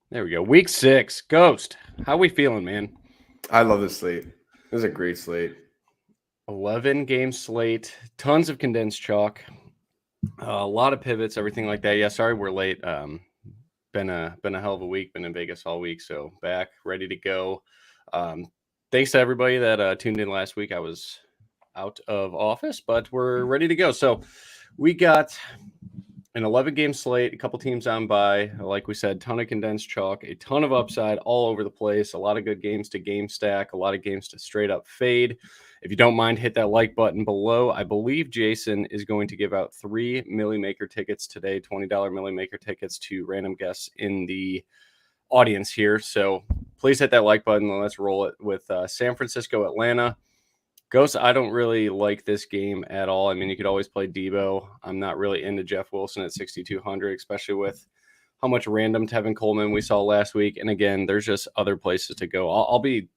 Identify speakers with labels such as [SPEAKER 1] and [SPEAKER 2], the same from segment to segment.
[SPEAKER 1] There we go. Week 6. Ghost. How we feeling, man?
[SPEAKER 2] I love this slate. This is a great slate.
[SPEAKER 1] 11-game slate. Tons of condensed chalk. A lot of pivots, everything like that. Yeah, sorry we're late. Been a hell of a week. Been in Vegas all week, so back, ready to go. Thanks to everybody that tuned in last week. I was out of office, but we're ready to go. So we got an 11-game slate, a couple teams on by. Like we said, ton of condensed chalk, a ton of upside all over the place, a lot of good games to game stack, a lot of games to straight up fade. If you don't mind, hit that like button below. I believe Jason is going to give out 3 Millie Maker tickets today, $20 Millie Maker tickets to random guests in the audience here. So please hit that like button and let's roll it with San Francisco, Atlanta. Ghost, I don't really like this game at all. I mean, you could always play Debo. I'm not really into Jeff Wilson at 6,200, especially with how much random Tevin Coleman we saw last week. And again, there's just other places to go. I'll be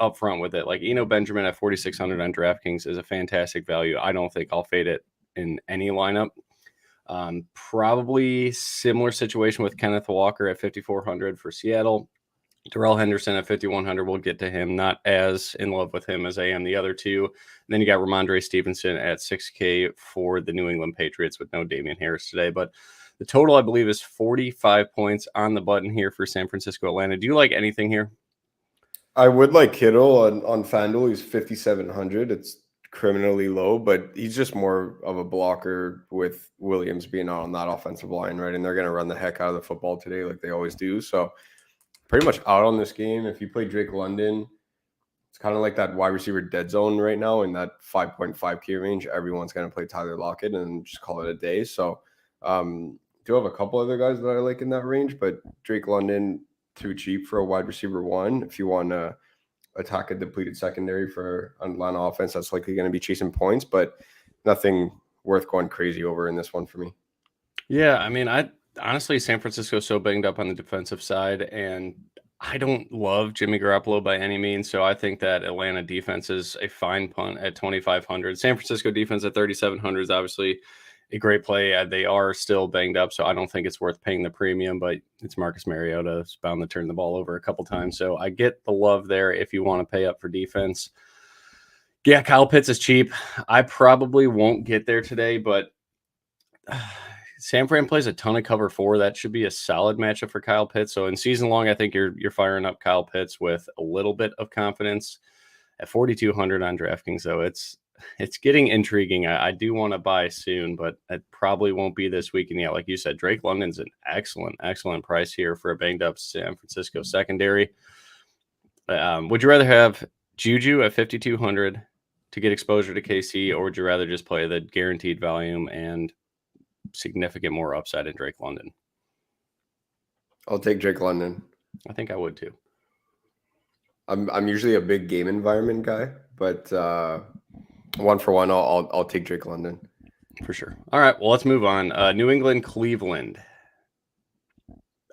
[SPEAKER 1] upfront with it. Like Eno Benjamin at 4,600 on DraftKings is a fantastic value. I don't think I'll fade it in any lineup. Probably similar situation with Kenneth Walker at 5,400 for Seattle. Darrell Henderson at 5,100. We'll get to him. Not as in love with him as I am the other two. And then you got Ramandre Stevenson at 6K for the New England Patriots with no Damian Harris today. But the total, I believe, is 45 points on the button here for San Francisco, Atlanta. Do you like anything here?
[SPEAKER 2] I would like Kittle on FanDuel. He's 5,700. It's criminally low, but he's just more of a blocker with Williams being on that offensive line, right? And they're going to run the heck out of the football today like they always do. So pretty much out on this game. If you play Drake London, it's kind of like that wide receiver dead zone right now in that 5.5K range. Everyone's going to play Tyler Lockett and just call it a day. So do have a couple other guys that I like in that range, but Drake London, too cheap for a wide receiver one. If you want to attack a depleted secondary for Atlanta offense, that's likely going to be chasing points, but nothing worth going crazy over in this one for me.
[SPEAKER 1] Yeah, I mean, honestly, San Francisco is so banged up on the defensive side, and I don't love Jimmy Garoppolo by any means, so I think that Atlanta defense is a fine punt at 2,500. San Francisco defense at 3,700 is obviously a great play. They are still banged up, so I don't think it's worth paying the premium, but it's Marcus Mariota. It's bound to turn the ball over a couple times, so I get the love there if you want to pay up for defense. Yeah, Kyle Pitts is cheap. I probably won't get there today, but San Fran plays a ton of cover 4. That should be a solid matchup for Kyle Pitts. So in season long, I think you're firing up Kyle Pitts with a little bit of confidence. At 4,200 on DraftKings, though, it's getting intriguing. I do want to buy soon, but it probably won't be this week. And yeah, like you said, Drake London's an excellent price here for a banged up San Francisco secondary. Would you rather have Juju at 5,200 to get exposure to KC, or would you rather just play the guaranteed volume and significant more upside in Drake London?
[SPEAKER 2] I'll take Drake London.
[SPEAKER 1] I think I would too.
[SPEAKER 2] I'm usually a big game environment guy, but one for one, I'll take Drake London
[SPEAKER 1] for sure. All right, well, let's move on. New England, Cleveland.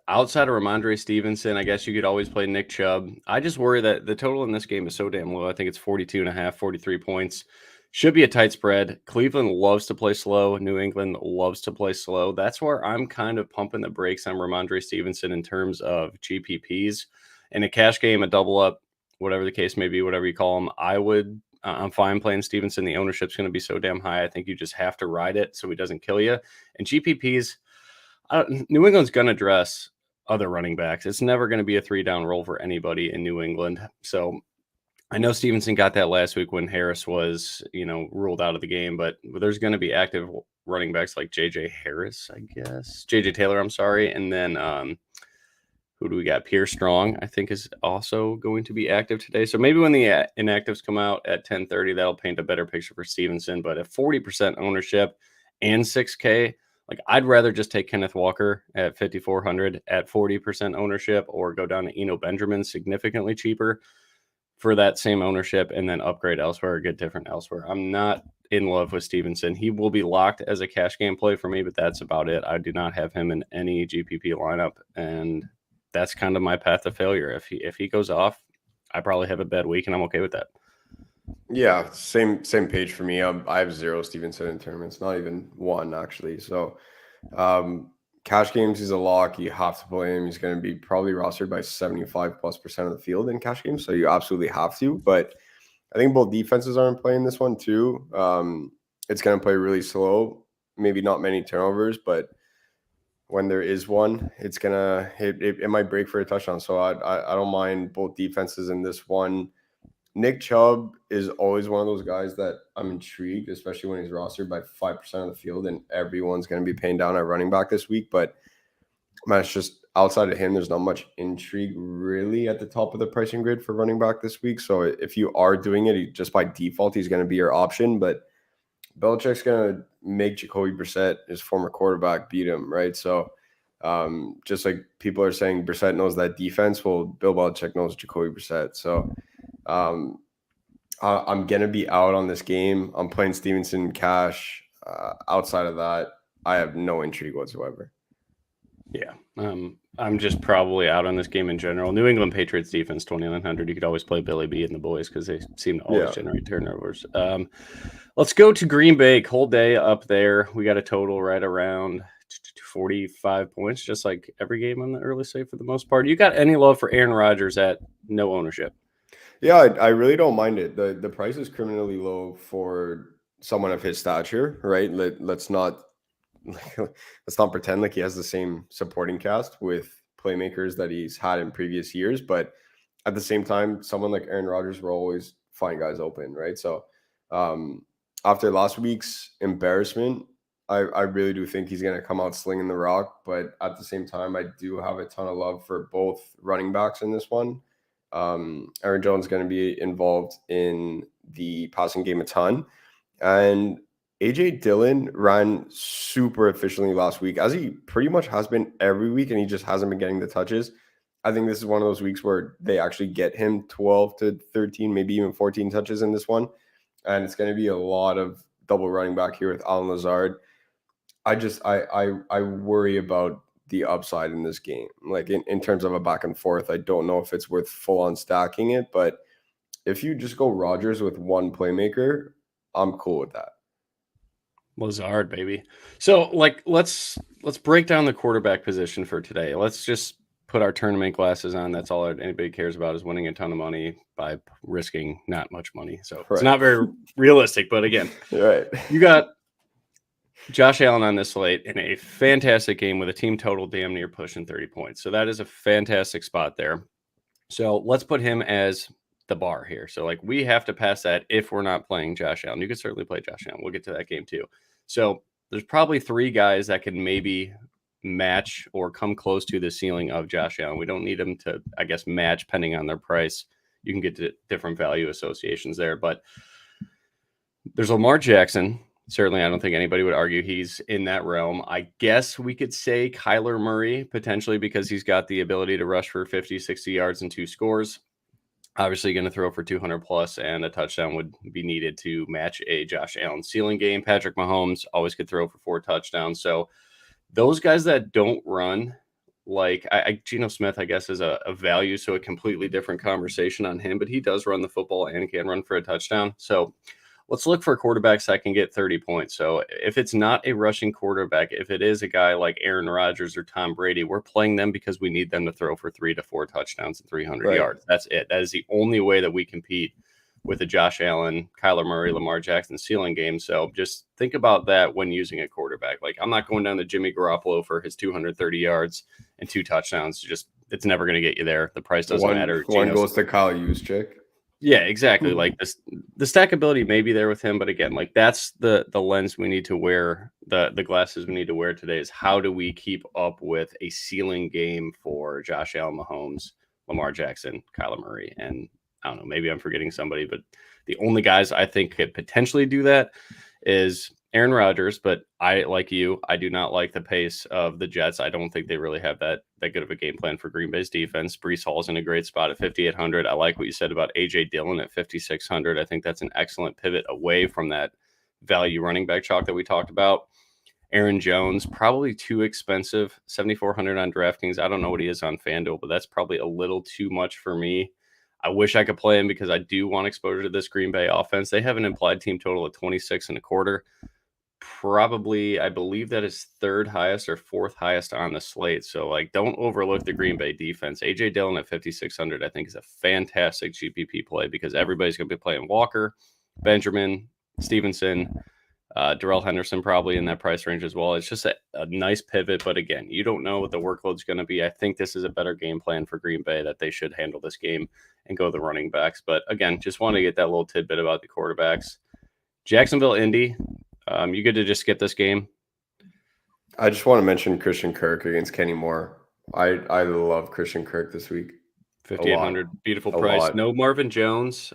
[SPEAKER 1] Outside of Ramandre Stevenson, I guess you could always play Nick Chubb. I just worry that the total in this game is so damn low. I think it's 42.5, 43 points. Should be a tight spread. Cleveland loves to play slow. New England loves to play slow. That's where I'm kind of pumping the brakes on Ramandre Stevenson in terms of GPPs. In a cash game, a double up, whatever the case may be, whatever you call them, I'm fine playing Stevenson. The ownership's going to be so damn high. I think you just have to ride it so he doesn't kill you. And GPPs, New England's going to dress other running backs. It's never going to be a 3-down roll for anybody in New England. So I know Stevenson got that last week when Harris was, ruled out of the game, but there's going to be active running backs like JJ Taylor, I'm sorry. And then who do we got? Pierre Strong, I think, is also going to be active today. So maybe when the inactives come out at 10:30, that'll paint a better picture for Stevenson. But at 40% ownership and 6K, I'd rather just take Kenneth Walker at 5,400 at 40% ownership, or go down to Eno Benjamin significantly cheaper for that same ownership, and then upgrade elsewhere or get different elsewhere. I'm not in love with Stevenson. He will be locked as a cash game play for me, but that's about it. I do not have him in any GPP lineup, and that's kind of my path to failure. If he goes off, I probably have a bad week, and I'm okay with that.
[SPEAKER 2] Yeah, same page for me. I have 0 Stevenson in tournaments, not even 1 actually. So cash games, he's a lock. You have to play him. He's going to be probably rostered by 75+% of the field in cash games. So you absolutely have to. But I think both defenses aren't playing this one too. It's going to play really slow. Maybe not many turnovers, but when there is one, it's going to it might break for a touchdown. So I don't mind both defenses in this one. Nick Chubb is always one of those guys that I'm intrigued, especially when he's rostered by 5% of the field and everyone's going to be paying down at running back this week. But man, it's just outside of him, there's not much intrigue really at the top of the pricing grid for running back this week. So if you are doing it, just by default, he's going to be your option. But Belichick's going to make Jacoby Brissett, his former quarterback, beat him, right? So just like people are saying, Brissett knows that defense. Well, Bill Belichick knows Jacoby Brissett. So I'm going to be out on this game. I'm playing Stevenson cash. Outside of that, I have no intrigue whatsoever.
[SPEAKER 1] Yeah. I'm just probably out on this game in general. New England Patriots defense, 2,900. You could always play Billy B and the boys because they seem to always generate turnovers. Let's go to Green Bay. Cold day up there. We got a total right around 45 points, just like every game on the early slate for the most part. You got any love for Aaron Rodgers at no ownership?
[SPEAKER 2] Yeah, I really don't mind it. The price is criminally low for someone of his stature, right? Let's not pretend like he has the same supporting cast with playmakers that he's had in previous years. But at the same time, someone like Aaron Rodgers will always find guys open, right? So after last week's embarrassment, I really do think he's going to come out slinging the rock. But at the same time, I do have a ton of love for both running backs in this one. Aaron Jones is going to be involved in the passing game a ton. And AJ Dillon ran super efficiently last week, as he pretty much has been every week, and he just hasn't been getting the touches. I think this is one of those weeks where they actually get him 12 to 13, maybe even 14 touches in this one. And it's going to be a lot of double running back here with Allen Lazard. I worry about the upside in this game. Like in terms of a back and forth, I don't know if it's worth full on stacking it, but if you just go Rodgers with one playmaker, I'm cool with that.
[SPEAKER 1] Lazard, baby. So let's break down the quarterback position for today. Let's just put our tournament glasses on. That's all anybody cares about is winning a ton of money by risking not much money. So It's not very realistic, but again,
[SPEAKER 2] right.
[SPEAKER 1] You got Josh Allen on this slate in a fantastic game with a team total damn near pushing 30 points. So that is a fantastic spot there. So let's put him as the bar here. So we have to pass that if we're not playing Josh Allen. You could certainly play Josh Allen. We'll get to that game too. So there's probably three guys that can maybe match or come close to the ceiling of Josh Allen. We don't need them to, I guess, match depending on their price. You can get to different value associations there, but there's Lamar Jackson. Certainly, I don't think anybody would argue he's in that realm. I guess we could say Kyler Murray, potentially, because he's got the ability to rush for 50, 60 yards and 2 scores. Obviously, going to throw for 200 plus, and a touchdown would be needed to match a Josh Allen ceiling game. Patrick Mahomes always could throw for 4 touchdowns. So those guys that don't run, Geno Smith, I guess, is a value, so a completely different conversation on him, but he does run the football and can run for a touchdown. So let's look for quarterbacks that can get 30 points. So if it's not a rushing quarterback, if it is a guy like Aaron Rodgers or Tom Brady, we're playing them because we need them to throw for 3 to 4 touchdowns and 300 yards. That's it. That is the only way that we compete with a Josh Allen, Kyler Murray, Lamar Jackson ceiling game. So just think about that when using a quarterback. I'm not going down to Jimmy Garoppolo for his 230 yards and 2 touchdowns. It's never going to get you there. The price doesn't matter.
[SPEAKER 2] One goes to Kyle Juszczyk.
[SPEAKER 1] Yeah, exactly. The stackability may be there with him, but again, that's the lens we need to wear. The glasses we need to wear today is how do we keep up with a ceiling game for Josh Allen, Mahomes, Lamar Jackson, Kyler Murray, and I don't know, maybe I'm forgetting somebody, but the only guys I think could potentially do that is Aaron Rodgers. But I do not like the pace of the Jets. I don't think they really have that good of a game plan for Green Bay's defense. Breece Hall's in a great spot at 5,800. I like what you said about AJ Dillon at 5,600. I think that's an excellent pivot away from that value running back chalk that we talked about. Aaron Jones, probably too expensive, 7,400 on DraftKings. I don't know what he is on FanDuel, but that's probably a little too much for me. I wish I could play him because I do want exposure to this Green Bay offense. They have an implied team total of 26.25. probably, I believe that is third highest or fourth highest on the slate. So like, don't overlook the Green Bay defense. AJ Dillon at 5,600, I think, is a fantastic GPP play because everybody's going to be playing Walker, Benjamin, Stevenson, Darrell Henderson probably in that price range as well. It's just a nice pivot, but again, you don't know what the workload's going to be. I think this is a better game plan for Green Bay, that they should handle this game and go the running backs. But again, just want to get that little tidbit about the quarterbacks. Jacksonville, Indy. You good to just skip this game?
[SPEAKER 2] I just want to mention Christian Kirk against Kenny Moore. I love Christian Kirk this week.
[SPEAKER 1] 5,800, beautiful price. No Marvin Jones.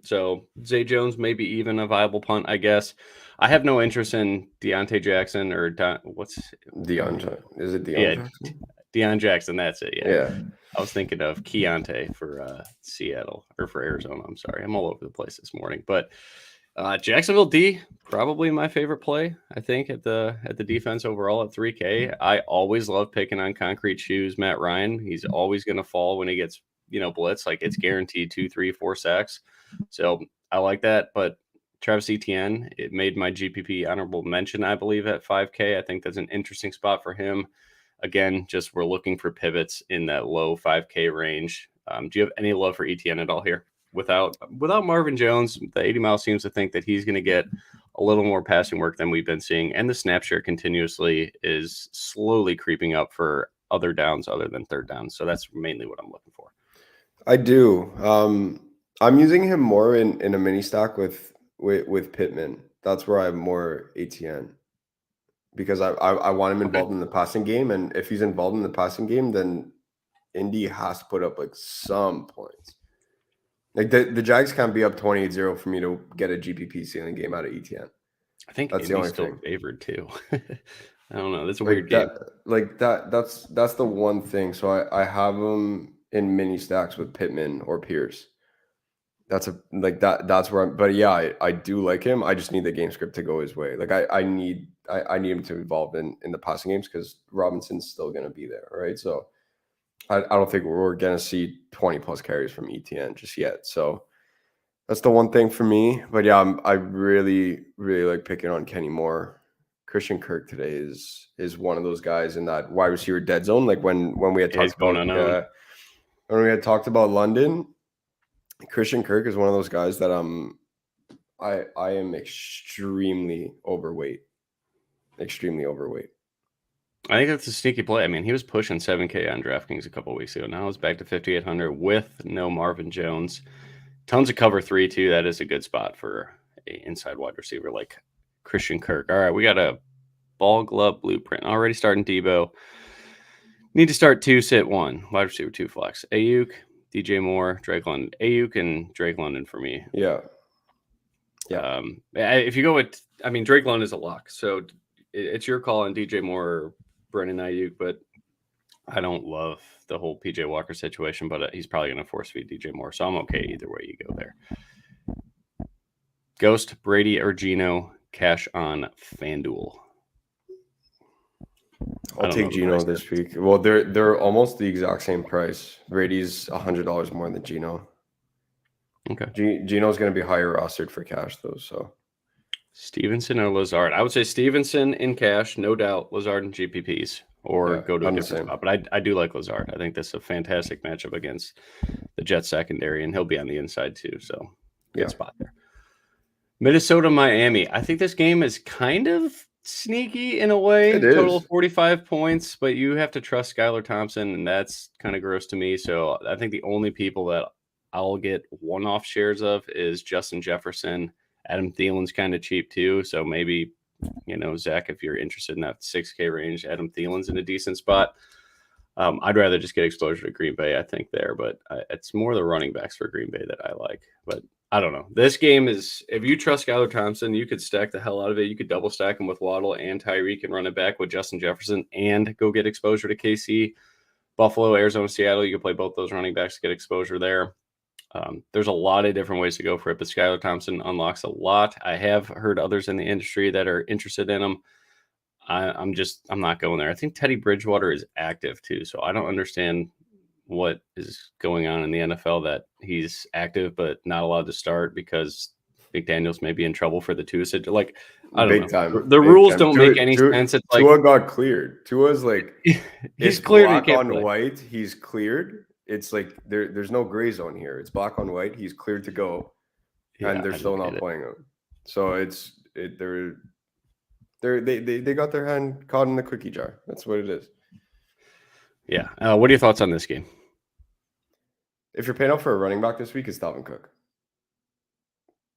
[SPEAKER 1] So Zay Jones may be even a viable punt, I guess. I have no interest in Deontay Jackson or what's
[SPEAKER 2] Deion? Is it Deion?
[SPEAKER 1] Yeah,
[SPEAKER 2] Jackson?
[SPEAKER 1] Deion Jackson. That's it.
[SPEAKER 2] Yeah.
[SPEAKER 1] I was thinking of Keontae for Seattle or for Arizona. I'm sorry, I'm all over the place this morning. But Jacksonville D, probably my favorite play. I think at the defense overall at 3K. I always love picking on concrete shoes. Matt Ryan, he's always going to fall when he gets blitz. Like, it's guaranteed 2, 3, 4 sacks. So I like that. But Travis Etienne, it made my GPP honorable mention, I believe, at 5K. I think that's an interesting spot for him. Again, just we're looking for pivots in that low 5K range. Do you have any love for Etienne at all here? Without Marvin Jones, the 80 Mile seems to think that he's going to get a little more passing work than we've been seeing. And the snap share continuously is slowly creeping up for other downs other than third down. So that's mainly what I'm looking for.
[SPEAKER 2] I do. I'm using him more in a mini stack with Pittman. That's where I have more ATN because I want him involved in the passing game. And if he's involved in the passing game, then Indy has to put up like some points. Like the Jags can't be up 28-0 for me to get a GPP ceiling game out of ETN.
[SPEAKER 1] I think
[SPEAKER 2] that's
[SPEAKER 1] Indy's
[SPEAKER 2] the only
[SPEAKER 1] still
[SPEAKER 2] thing.
[SPEAKER 1] Favored too. I don't know. That's a weird game.
[SPEAKER 2] That's the one thing. So I have them in mini stacks with Pittman or Pierce. That's where I'm. But yeah, I do like him. I just need the game script to go his way. Like I need him to evolve in the passing games because Robinson's still going to be there, right? So I don't think we're going to see 20 plus carries from ETN just yet. So that's the one thing for me. But yeah, I really, really like picking on Kenny Moore. Christian Kirk today is one of those guys in that wide receiver dead zone. Like when we had talked about when we had talked about London, Christian Kirk is one of those guys that I am extremely overweight. Extremely overweight.
[SPEAKER 1] I think that's a sneaky play. I mean, he was pushing 7K on DraftKings a couple of weeks ago. Now it's back to 5,800 with no Marvin Jones. Tons of cover 3 too. That is a good spot for an inside wide receiver like Christian Kirk. All right, we got a ball glove blueprint already starting Debo. Need to start 2, sit 1. Wide receiver 2 flex. Ayuk, DJ Moore, Drake London. Ayuk and Drake London for me.
[SPEAKER 2] Yeah.
[SPEAKER 1] If you go with, Drake London is a lock. So it's your call on DJ Moore or Brennan Ayuk, but I don't love the whole PJ Walker situation, but he's probably going to force feed DJ Moore. So I'm okay either way you go there. Ghost, Brady, or Geno, cash on FanDuel.
[SPEAKER 2] I'll take Geno this week. Well, they're almost the exact same price. Brady's $100 more than Geno.
[SPEAKER 1] Okay.
[SPEAKER 2] Geno's going to be higher rostered for cash though. So
[SPEAKER 1] Stevenson or Lazard? I would say Stevenson in cash, no doubt. Lazard in GPPs, or go to a different spot. But I do like Lazard. I think this is a fantastic matchup against the Jets secondary, and he'll be on the inside too. So good spot there. Minnesota, Miami. I think this game is kind of sneaky in a way.
[SPEAKER 2] It
[SPEAKER 1] Total
[SPEAKER 2] is.
[SPEAKER 1] 45 points, but you have to trust Skylar Thompson, and that's kind of gross to me. So I think the only people that I'll get one-off shares of is Justin Jefferson. Adam Thielen's kind of cheap too, so maybe, Zach, if you're interested in that 6K range, Adam Thielen's in a decent spot. I'd rather just get exposure to Green Bay, I think, there, but it's more the running backs for Green Bay that I like. But I don't know. This game is, if you trust Skylar Thompson, you could stack the hell out of it. You could double stack him with Waddle and Tyreek and run it back with Justin Jefferson and go get exposure to KC, Buffalo, Arizona, Seattle. You can play both those running backs to get exposure there. There's a lot of different ways to go for it, but Skylar Thompson unlocks a lot. I have heard others in the industry that are interested in him. I'm not going there. I think Teddy Bridgewater is active too, so I don't understand what is going on in the NFL that he's active but not allowed to start because McDaniels may be in trouble for the Tua situation. Like, I don't
[SPEAKER 2] Big
[SPEAKER 1] know.
[SPEAKER 2] time.
[SPEAKER 1] The
[SPEAKER 2] Big
[SPEAKER 1] rules
[SPEAKER 2] time.
[SPEAKER 1] don't make any sense. It's like
[SPEAKER 2] Tua got cleared. Tua's like
[SPEAKER 1] he's
[SPEAKER 2] it's
[SPEAKER 1] cleared.
[SPEAKER 2] black
[SPEAKER 1] He can't
[SPEAKER 2] on
[SPEAKER 1] play.
[SPEAKER 2] white. He's cleared. It's like there's no gray zone here. It's black on white. He's cleared to go, and they're still not playing him. So they got their hand caught in the cookie jar. That's what it is.
[SPEAKER 1] Yeah. What are your thoughts on this game?
[SPEAKER 2] If you're paying up for a running back this week, it's Dalvin Cook.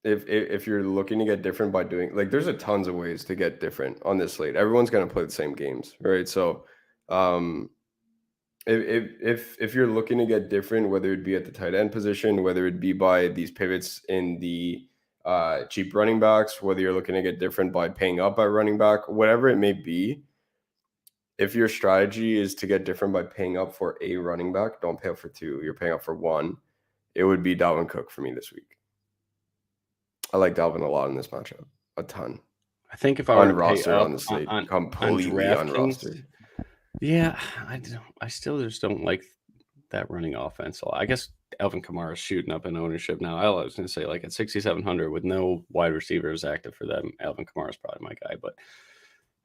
[SPEAKER 2] If you're looking to get different by doing like, there's a tons of ways to get different on this slate. Everyone's going to play the same games, right? So, if you're looking to get different, whether it be at the tight end position, whether it be by these pivots in the cheap running backs, whether you're looking to get different by paying up by running back, whatever it may be, if your strategy is to get different by paying up for a running back, don't pay up for two. You're paying up for one. It would be Dalvin Cook for me this week. I like Dalvin a lot in this matchup, a ton.
[SPEAKER 1] I think if I were
[SPEAKER 2] roster on the slate, completely unrostered.
[SPEAKER 1] Yeah, I still just don't like that running offense. I guess Alvin Kamara is shooting up in ownership now. I was going to say like at 6,700 with no wide receivers active for them, Alvin Kamara is probably my guy. But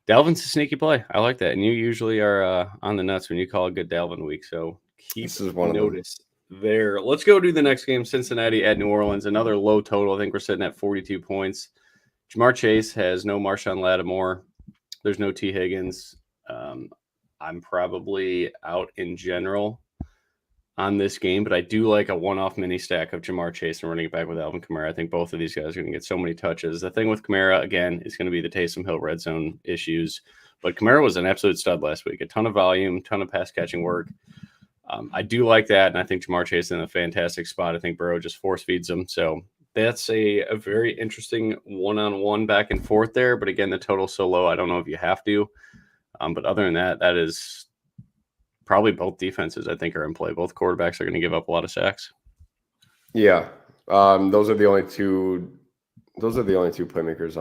[SPEAKER 1] Dalvin's a sneaky play. I like that, and you usually are on the nuts when you call a good Dalvin week. So keep notice there. Let's go to the next game, Cincinnati at New Orleans. Another low total. I think we're sitting at 42 points. Jamar Chase has no Marshawn Lattimore. There's no T. Higgins. I'm probably out in general on this game, but I do like a one-off mini stack of Jamar Chase and running it back with Alvin Kamara. I think both of these guys are going to get so many touches. The thing with Kamara, again, is going to be the Taysom Hill red zone issues. But Kamara was an absolute stud last week. A ton of volume, ton of pass-catching work. I do like that, and I think Jamar Chase is in a fantastic spot. I think Burrow just force feeds him. So that's a very interesting one-on-one back and forth there. But again, the total's so low, I don't know if you have to. But other than that, that is probably both defenses I think are in play. Both quarterbacks are going to give up a lot of sacks.
[SPEAKER 2] Yeah. Those are the only two playmakers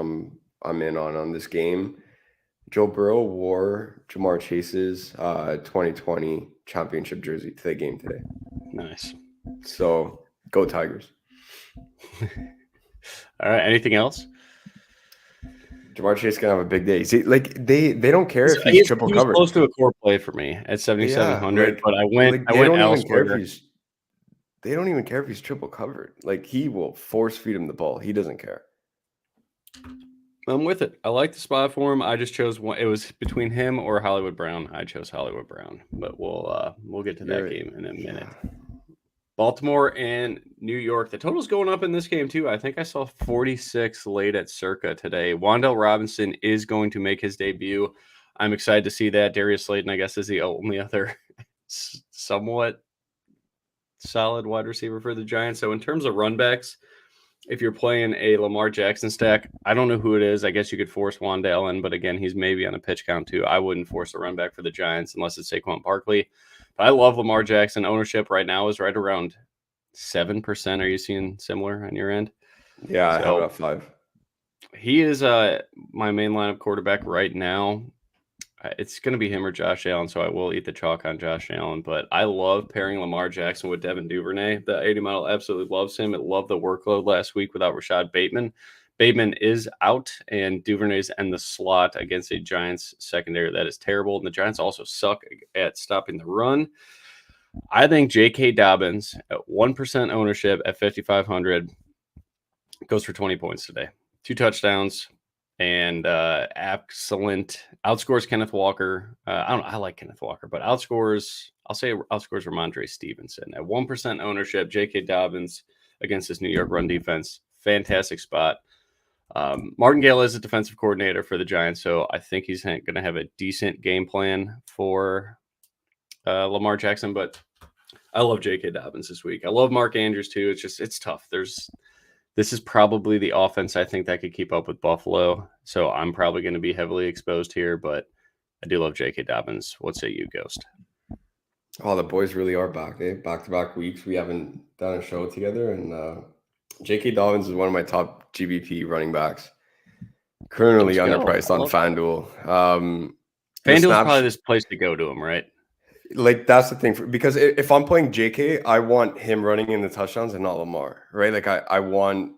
[SPEAKER 2] I'm in on this game. Joe Burrow wore Jamar Chase's 2020 championship jersey to the game today.
[SPEAKER 1] Nice.
[SPEAKER 2] So go Tigers.
[SPEAKER 1] All right. Anything else?
[SPEAKER 2] Jamar Chase gonna have a big day. See, like they don't care if he's triple covered.
[SPEAKER 1] Close to a core play for me at 7,700, but I went elsewhere.
[SPEAKER 2] They don't even care if he's triple covered. Like he will force feed him the ball. He doesn't care.
[SPEAKER 1] I'm with it. I like the spot for him. I just chose one. It was between him or Hollywood Brown. I chose Hollywood Brown, but we'll get to that game in a minute. Baltimore and New York. The total's going up in this game, too. I think I saw 46 late at Circa today. Wan'Dale Robinson is going to make his debut. I'm excited to see that. Darius Slayton, I guess, is the only other somewhat solid wide receiver for the Giants. So in terms of runbacks, if you're playing a Lamar Jackson stack, I don't know who it is. I guess you could force Wan'Dale in, but again, he's maybe on a pitch count, too. I wouldn't force a run back for the Giants unless it's Saquon Barkley. I love Lamar Jackson. Ownership right now is right around 7%. Are you seeing similar on your end?
[SPEAKER 2] Yeah, I have it at 5.
[SPEAKER 1] He is my main lineup quarterback right now. It's going to be him or Josh Allen, so I will eat the chalk on Josh Allen. But I love pairing Lamar Jackson with Devin Duvernay. The 80 model absolutely loves him. It loved the workload last week without Rashad Bateman. Bateman is out, and Duvernay's in the slot against a Giants secondary that is terrible. And the Giants also suck at stopping the run. I think J.K. Dobbins at 1% ownership at 5,500 goes for 20 points today. 2 touchdowns and excellent. Outscores Kenneth Walker. I like Kenneth Walker, but outscores Ramandre Stevenson. At 1% ownership, J.K. Dobbins against this New York run defense. Fantastic spot. Martingale is a defensive coordinator for the Giants, so I think he's going to have a decent game plan for Lamar Jackson, but I love J.K. Dobbins this week. I love Mark Andrews too. It's tough. This is probably the offense I think that could keep up with Buffalo, so I'm probably going to be heavily exposed here, but I do love J.K. Dobbins. What say you, Ghost?
[SPEAKER 2] Oh, the boys really are back. Back-to-back weeks. We haven't done a show together, and J.K. Dobbins is one of my top GBP running backs. Currently underpriced on FanDuel.
[SPEAKER 1] FanDuel's probably this place to go to him, right?
[SPEAKER 2] Like that's the thing, because if I'm playing JK, I want him running in the touchdowns and not Lamar, right? Like I want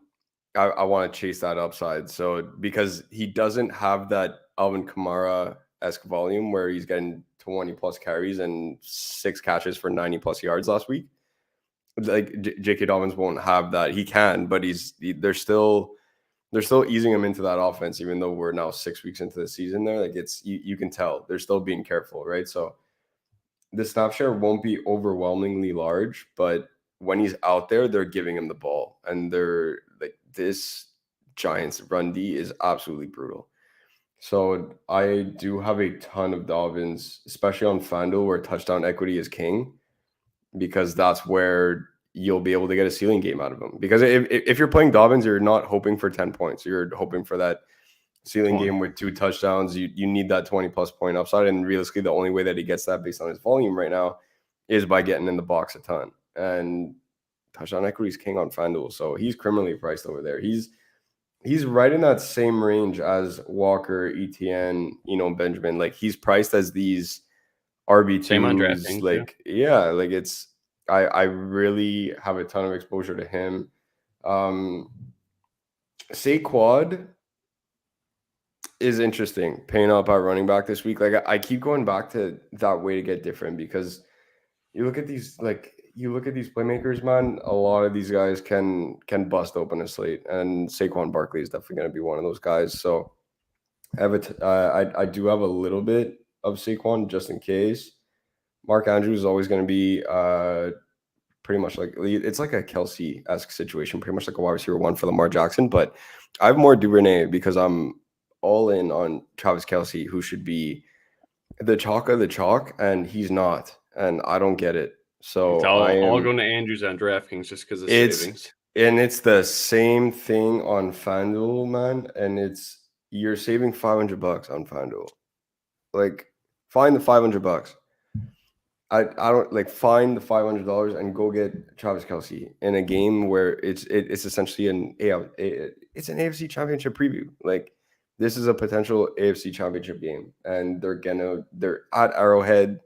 [SPEAKER 2] I want to chase that upside. So because he doesn't have that Alvin Kamara-esque volume where he's getting 20 plus carries and 6 catches for 90 plus yards last week. Like J.K. Dobbins won't have that. He can, but they're still easing him into that offense, even though we're now 6 weeks into the season there. Like you can tell they're still being careful, right? So the snap share won't be overwhelmingly large, but when he's out there, they're giving him the ball. And they're like, this Giants run D is absolutely brutal. So I do have a ton of Dobbins, especially on FanDuel where touchdown equity is king, because that's where you'll be able to get a ceiling game out of him. Because if you're playing Dobbins, you're not hoping for 10 points. You're hoping for that ceiling game with 2 touchdowns. You need that 20 plus point upside. And realistically, the only way that he gets that based on his volume right now is by getting in the box a ton. And touchdown equity is king on FanDuel. So he's criminally priced over there. He's right in that same range as Walker, ETN, Benjamin. Like he's priced as these RB2s.
[SPEAKER 1] Same on DraftKings,
[SPEAKER 2] like, yeah, like it's I really have a ton of exposure to him. Saquon is interesting paying up at running back this week. Like I keep going back to that way to get different, because you look at these playmakers, man. A lot of these guys can bust open a slate, and Saquon Barkley is definitely going to be one of those guys. So I do have a little bit of Saquon just in case. Mark Andrews is always going to be pretty much like, it's like a Kelsey-esque situation, pretty much like a wide receiver 1 for Lamar Jackson. But I have more Duvernay because I'm all in on Travis Kelce, who should be the chalk of the chalk, and he's not, and I don't get it. So
[SPEAKER 1] it's all going to Andrews on DraftKings just because of savings.
[SPEAKER 2] And it's the same thing on FanDuel, man. And you're saving $500 on FanDuel. Like, find the $500. I don't like find the $500 and go get Travis Kelce in a game where it's essentially it's an AFC Championship preview. Like, this is a potential AFC Championship game, and they're at Arrowhead.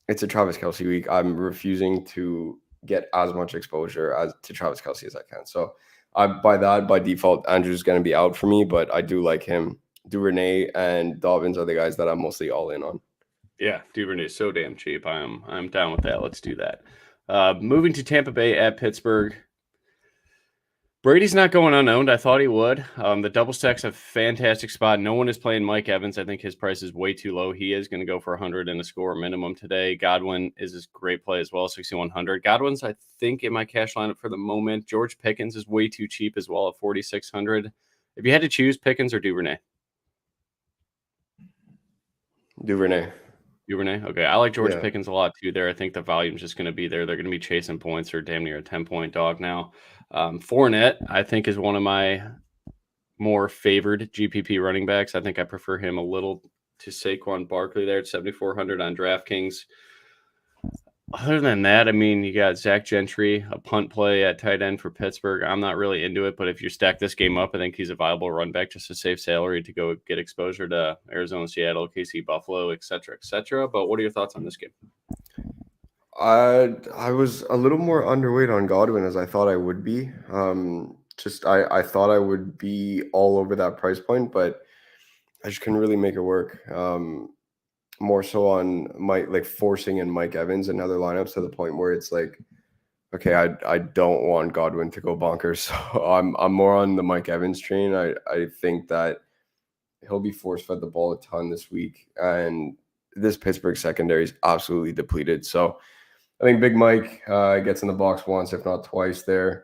[SPEAKER 2] It's a Travis Kelce week. I'm refusing to get as much exposure to Travis Kelce as I can. So by default, Andrew's going to be out for me, but I do like him. Duvernay and Dobbins are the guys that I'm mostly all in on.
[SPEAKER 1] Yeah, Duvernay is so damn cheap. I'm down with that. Let's do that. Moving to Tampa Bay at Pittsburgh. Brady's not going unowned. I thought he would. The double stack's a fantastic spot. No one is playing Mike Evans. I think his price is way too low. He is going to go for 100 and a score minimum today. Godwin is a great play as well, 6,100. Godwin's, I think, in my cash lineup for the moment. George Pickens is way too cheap as well at 4,600. If you had to choose Pickens or Duvernay?
[SPEAKER 2] Duvernay.
[SPEAKER 1] Okay. I like George Pickens a lot too there. I think the volume's just going to be there. They're going to be chasing points. They're damn near a 10-point dog now. Fournette, I think, is one of my more favored GPP running backs. I think I prefer him a little to Saquon Barkley there at 7,400 on DraftKings. Other than that, I mean, you got Zach Gentry, a punt play at tight end for Pittsburgh. I'm not really into it, but if you stack this game up, I think he's a viable run back, just a safe salary to go get exposure to Arizona, Seattle, KC, Buffalo, et cetera, et cetera. But what are your thoughts on this game?
[SPEAKER 2] I was a little more underweight on Godwin as I thought I would be. I thought I would be all over that price point, but I just couldn't really make it work. More so on forcing in Mike Evans and other lineups to the point where it's like, okay, I don't want Godwin to go bonkers. So I'm more on the Mike Evans train. I think that he'll be force fed the ball a ton this week, and this Pittsburgh secondary is absolutely depleted. So I think Big Mike gets in the box once, if not twice there.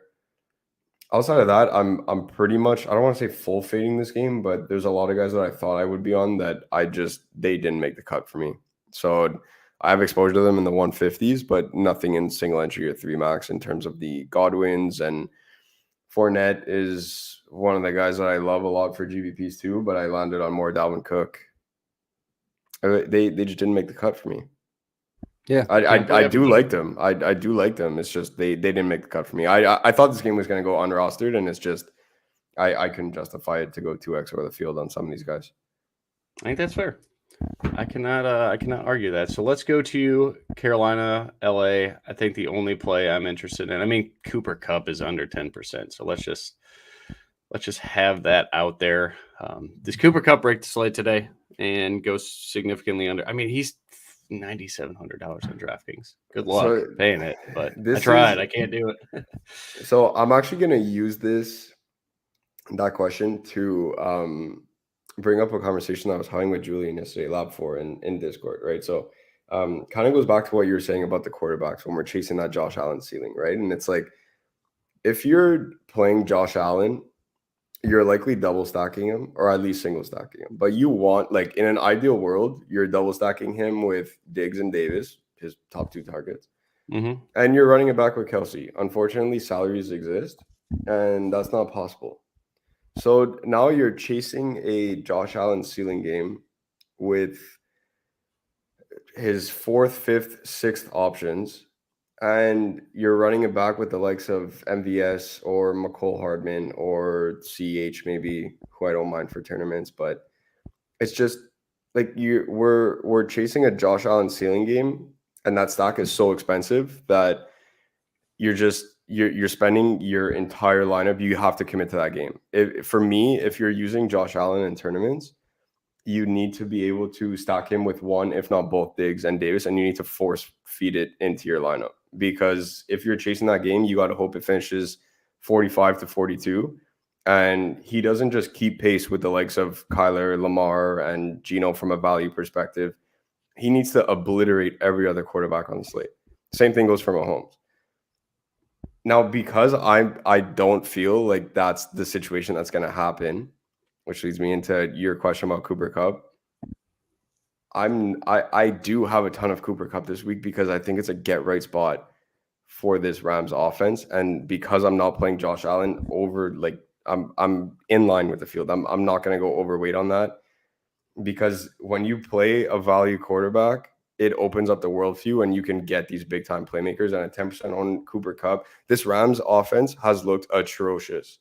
[SPEAKER 2] Outside of that, I'm pretty much, I don't want to say full fading this game, but there's a lot of guys that I thought I would be on that they didn't make the cut for me. So I have exposure to them in the 150s, but nothing in single entry or 3 max in terms of the Godwins. And Fournette is one of the guys that I love a lot for GBPs too, but I landed on more Dalvin Cook. They just didn't make the cut for me.
[SPEAKER 3] Yeah,
[SPEAKER 2] I do like them. I do like them. It's just they didn't make the cut for me. I thought this game was going to go unrostered, and it's just I couldn't justify it to go 2x over the field on some of these guys.
[SPEAKER 1] I think that's fair. I cannot argue that. So let's go to Carolina, LA. I think the only play I'm interested in. I mean, Cooper Kupp is under 10%. So let's just let's just have that out there. Does Cooper Kupp break the slate today and go significantly under? I mean, he's $9,700 on DraftKings. Good luck paying it, but I tried. I can't do it.
[SPEAKER 2] So I'm actually going to use that question to bring up a conversation I was having with Julian yesterday, Lab 4 in Discord, right? So kind of goes back to what you were saying about the quarterbacks when we're chasing that Josh Allen ceiling, right? And it's like, if you're playing Josh Allen, you're likely double stacking him or at least single stacking him. But you want, like, in an ideal world, you're double stacking him with Diggs and Davis, his top 2 targets.
[SPEAKER 1] Mm-hmm.
[SPEAKER 2] And you're running it back with Kelsey. Unfortunately, salaries exist, and that's not possible. So now you're chasing a Josh Allen ceiling game with his 4th, 5th, 6th options. And you're running it back with the likes of MVS or McCole Hardman or CH maybe, who I don't mind for tournaments. But it's just like we're chasing a Josh Allen ceiling game, and that stock is so expensive that you're spending your entire lineup. You have to commit to that game. For me, if you're using Josh Allen in tournaments, you need to be able to stack him with one, if not both, Diggs and Davis, and you need to force feed it into your lineup. Because if you're chasing that game, you got to hope it finishes 45-42. And he doesn't just keep pace with the likes of Kyler, Lamar, and Geno from a value perspective. He needs to obliterate every other quarterback on the slate. Same thing goes for Mahomes. Now, because I don't feel like that's the situation that's going to happen, which leads me into your question about Cooper Kupp. I do have a ton of Cooper Kupp this week because I think it's a get right spot for this Rams offense, and because I'm not playing Josh Allen over, like, I'm in line with the field. I'm not going to go overweight on that, because when you play a value quarterback, it opens up the world for you, and you can get these big time playmakers. And at 10% on Cooper Kupp, this Rams offense has looked atrocious.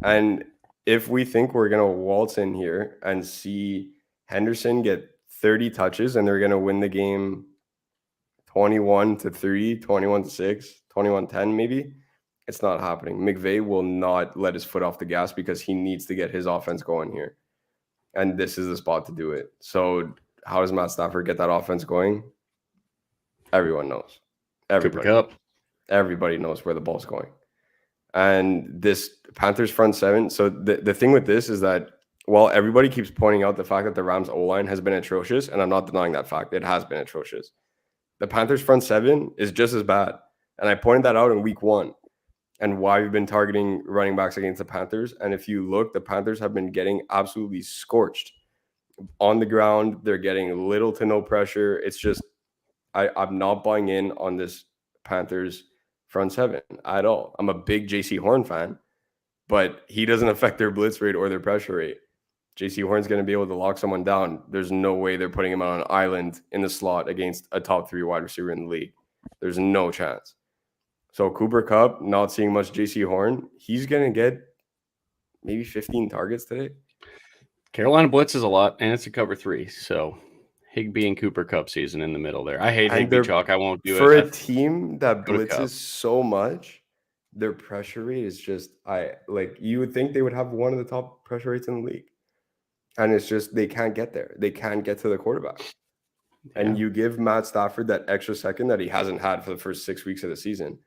[SPEAKER 2] And if we think we're going to waltz in here and see Henderson get 30 touches and they're going to win the game 21-3, 21-6, 21-10 maybe, it's not happening. McVay will not let his foot off the gas because he needs to get his offense going here. And this is the spot to do it. So how does Matt Stafford get that offense going? Everyone knows. Everybody knows where the ball's going. And this Panthers front seven. So the thing with this is that while everybody keeps pointing out the fact that the Rams O-line has been atrocious, and I'm not denying that fact, it has been atrocious. The Panthers front seven is just as bad. And I pointed that out in week 1 and why we've been targeting running backs against the Panthers. And if you look, the Panthers have been getting absolutely scorched on the ground. They're getting little to no pressure. It's just, I'm not buying in on this Panthers front seven at all. I'm a big JC Horn fan, but he doesn't affect their blitz rate or their pressure rate. JC Horn's going to be able to lock someone down. There's no way they're putting him on an island in the slot against a top 3 wide receiver in the league. There's no chance. So Cooper Kupp, not seeing much JC Horn, he's going to get maybe 15 targets today.
[SPEAKER 1] Carolina blitzes a lot, and it's a cover 3. So Higbee and Cooper Kupp season in the middle there. I hate Higbee chalk. I won't do it.
[SPEAKER 2] For a team that blitzes so much, their pressure rate is just, you would think they would have one of the top pressure rates in the league. And it's just, they can't get there. They can't get to the quarterback. Yeah. And you give Matt Stafford that extra second that he hasn't had for the first 6 weeks of the season.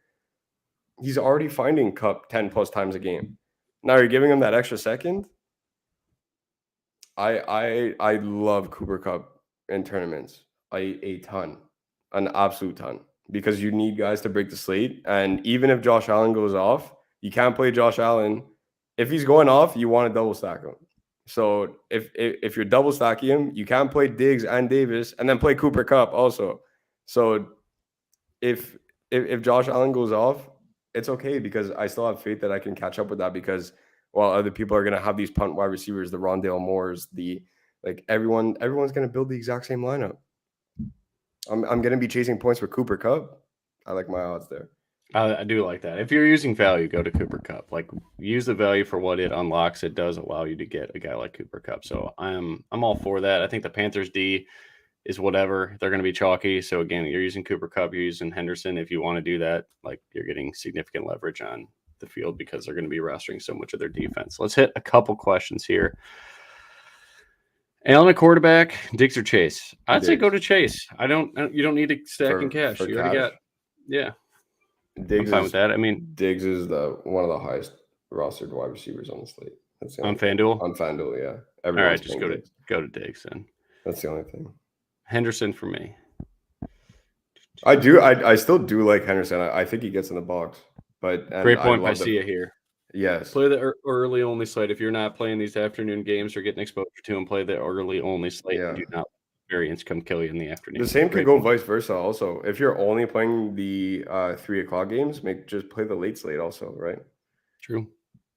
[SPEAKER 2] He's already finding Kupp 10 plus times a game. Now you're giving him that extra second. I love Cooper Kupp in tournaments. A ton. An absolute ton. Because you need guys to break the slate. And even if Josh Allen goes off, you can't play Josh Allen. If he's going off, you want to double stack him. So if you're double stacking him, you can't play Diggs and Davis and then play Cooper Kupp also. So if Josh Allen goes off, it's okay, because I still have faith that I can catch up with that, because while other people are going to have these punt wide receivers, the Rondelle Moores, everyone's going to build the exact same lineup. I'm going to be chasing points for Cooper Kupp. I like my odds there.
[SPEAKER 1] I do like that. If you're using value, go to Cooper Kupp. Like, use the value for what it unlocks. It does allow you to get a guy like Cooper Kupp. So I'm all for that. I think the Panthers D is whatever. They're going to be chalky. So again, you're using Cooper Kupp, you're using Henderson. If you want to do that, like, you're getting significant leverage on the field because they're going to be rostering so much of their defense. Let's hit a couple questions here. Allen, a quarterback, Diggs or Chase? I'd say go to Chase. You don't need to stack in cash. You already got, yeah.
[SPEAKER 2] Diggs
[SPEAKER 1] I'm fine with that. I mean,
[SPEAKER 2] Diggs is one of the highest rostered wide receivers on the slate. That's
[SPEAKER 1] on FanDuel?
[SPEAKER 2] On FanDuel, yeah.
[SPEAKER 1] All right, just go to Diggs then.
[SPEAKER 2] That's the only thing.
[SPEAKER 1] Henderson for me.
[SPEAKER 2] I still do like Henderson. I think he gets in the box. But
[SPEAKER 1] great point by Sia here.
[SPEAKER 2] Yes.
[SPEAKER 1] Play the early only slate. If you're not playing these afternoon games or getting exposure to them, play the early only slate.
[SPEAKER 2] Yeah.
[SPEAKER 1] Do not variance come kill you in the afternoon.
[SPEAKER 2] The same could go vice versa also. If you're only playing the 3 o'clock games, just play the late slate also, right?
[SPEAKER 1] True.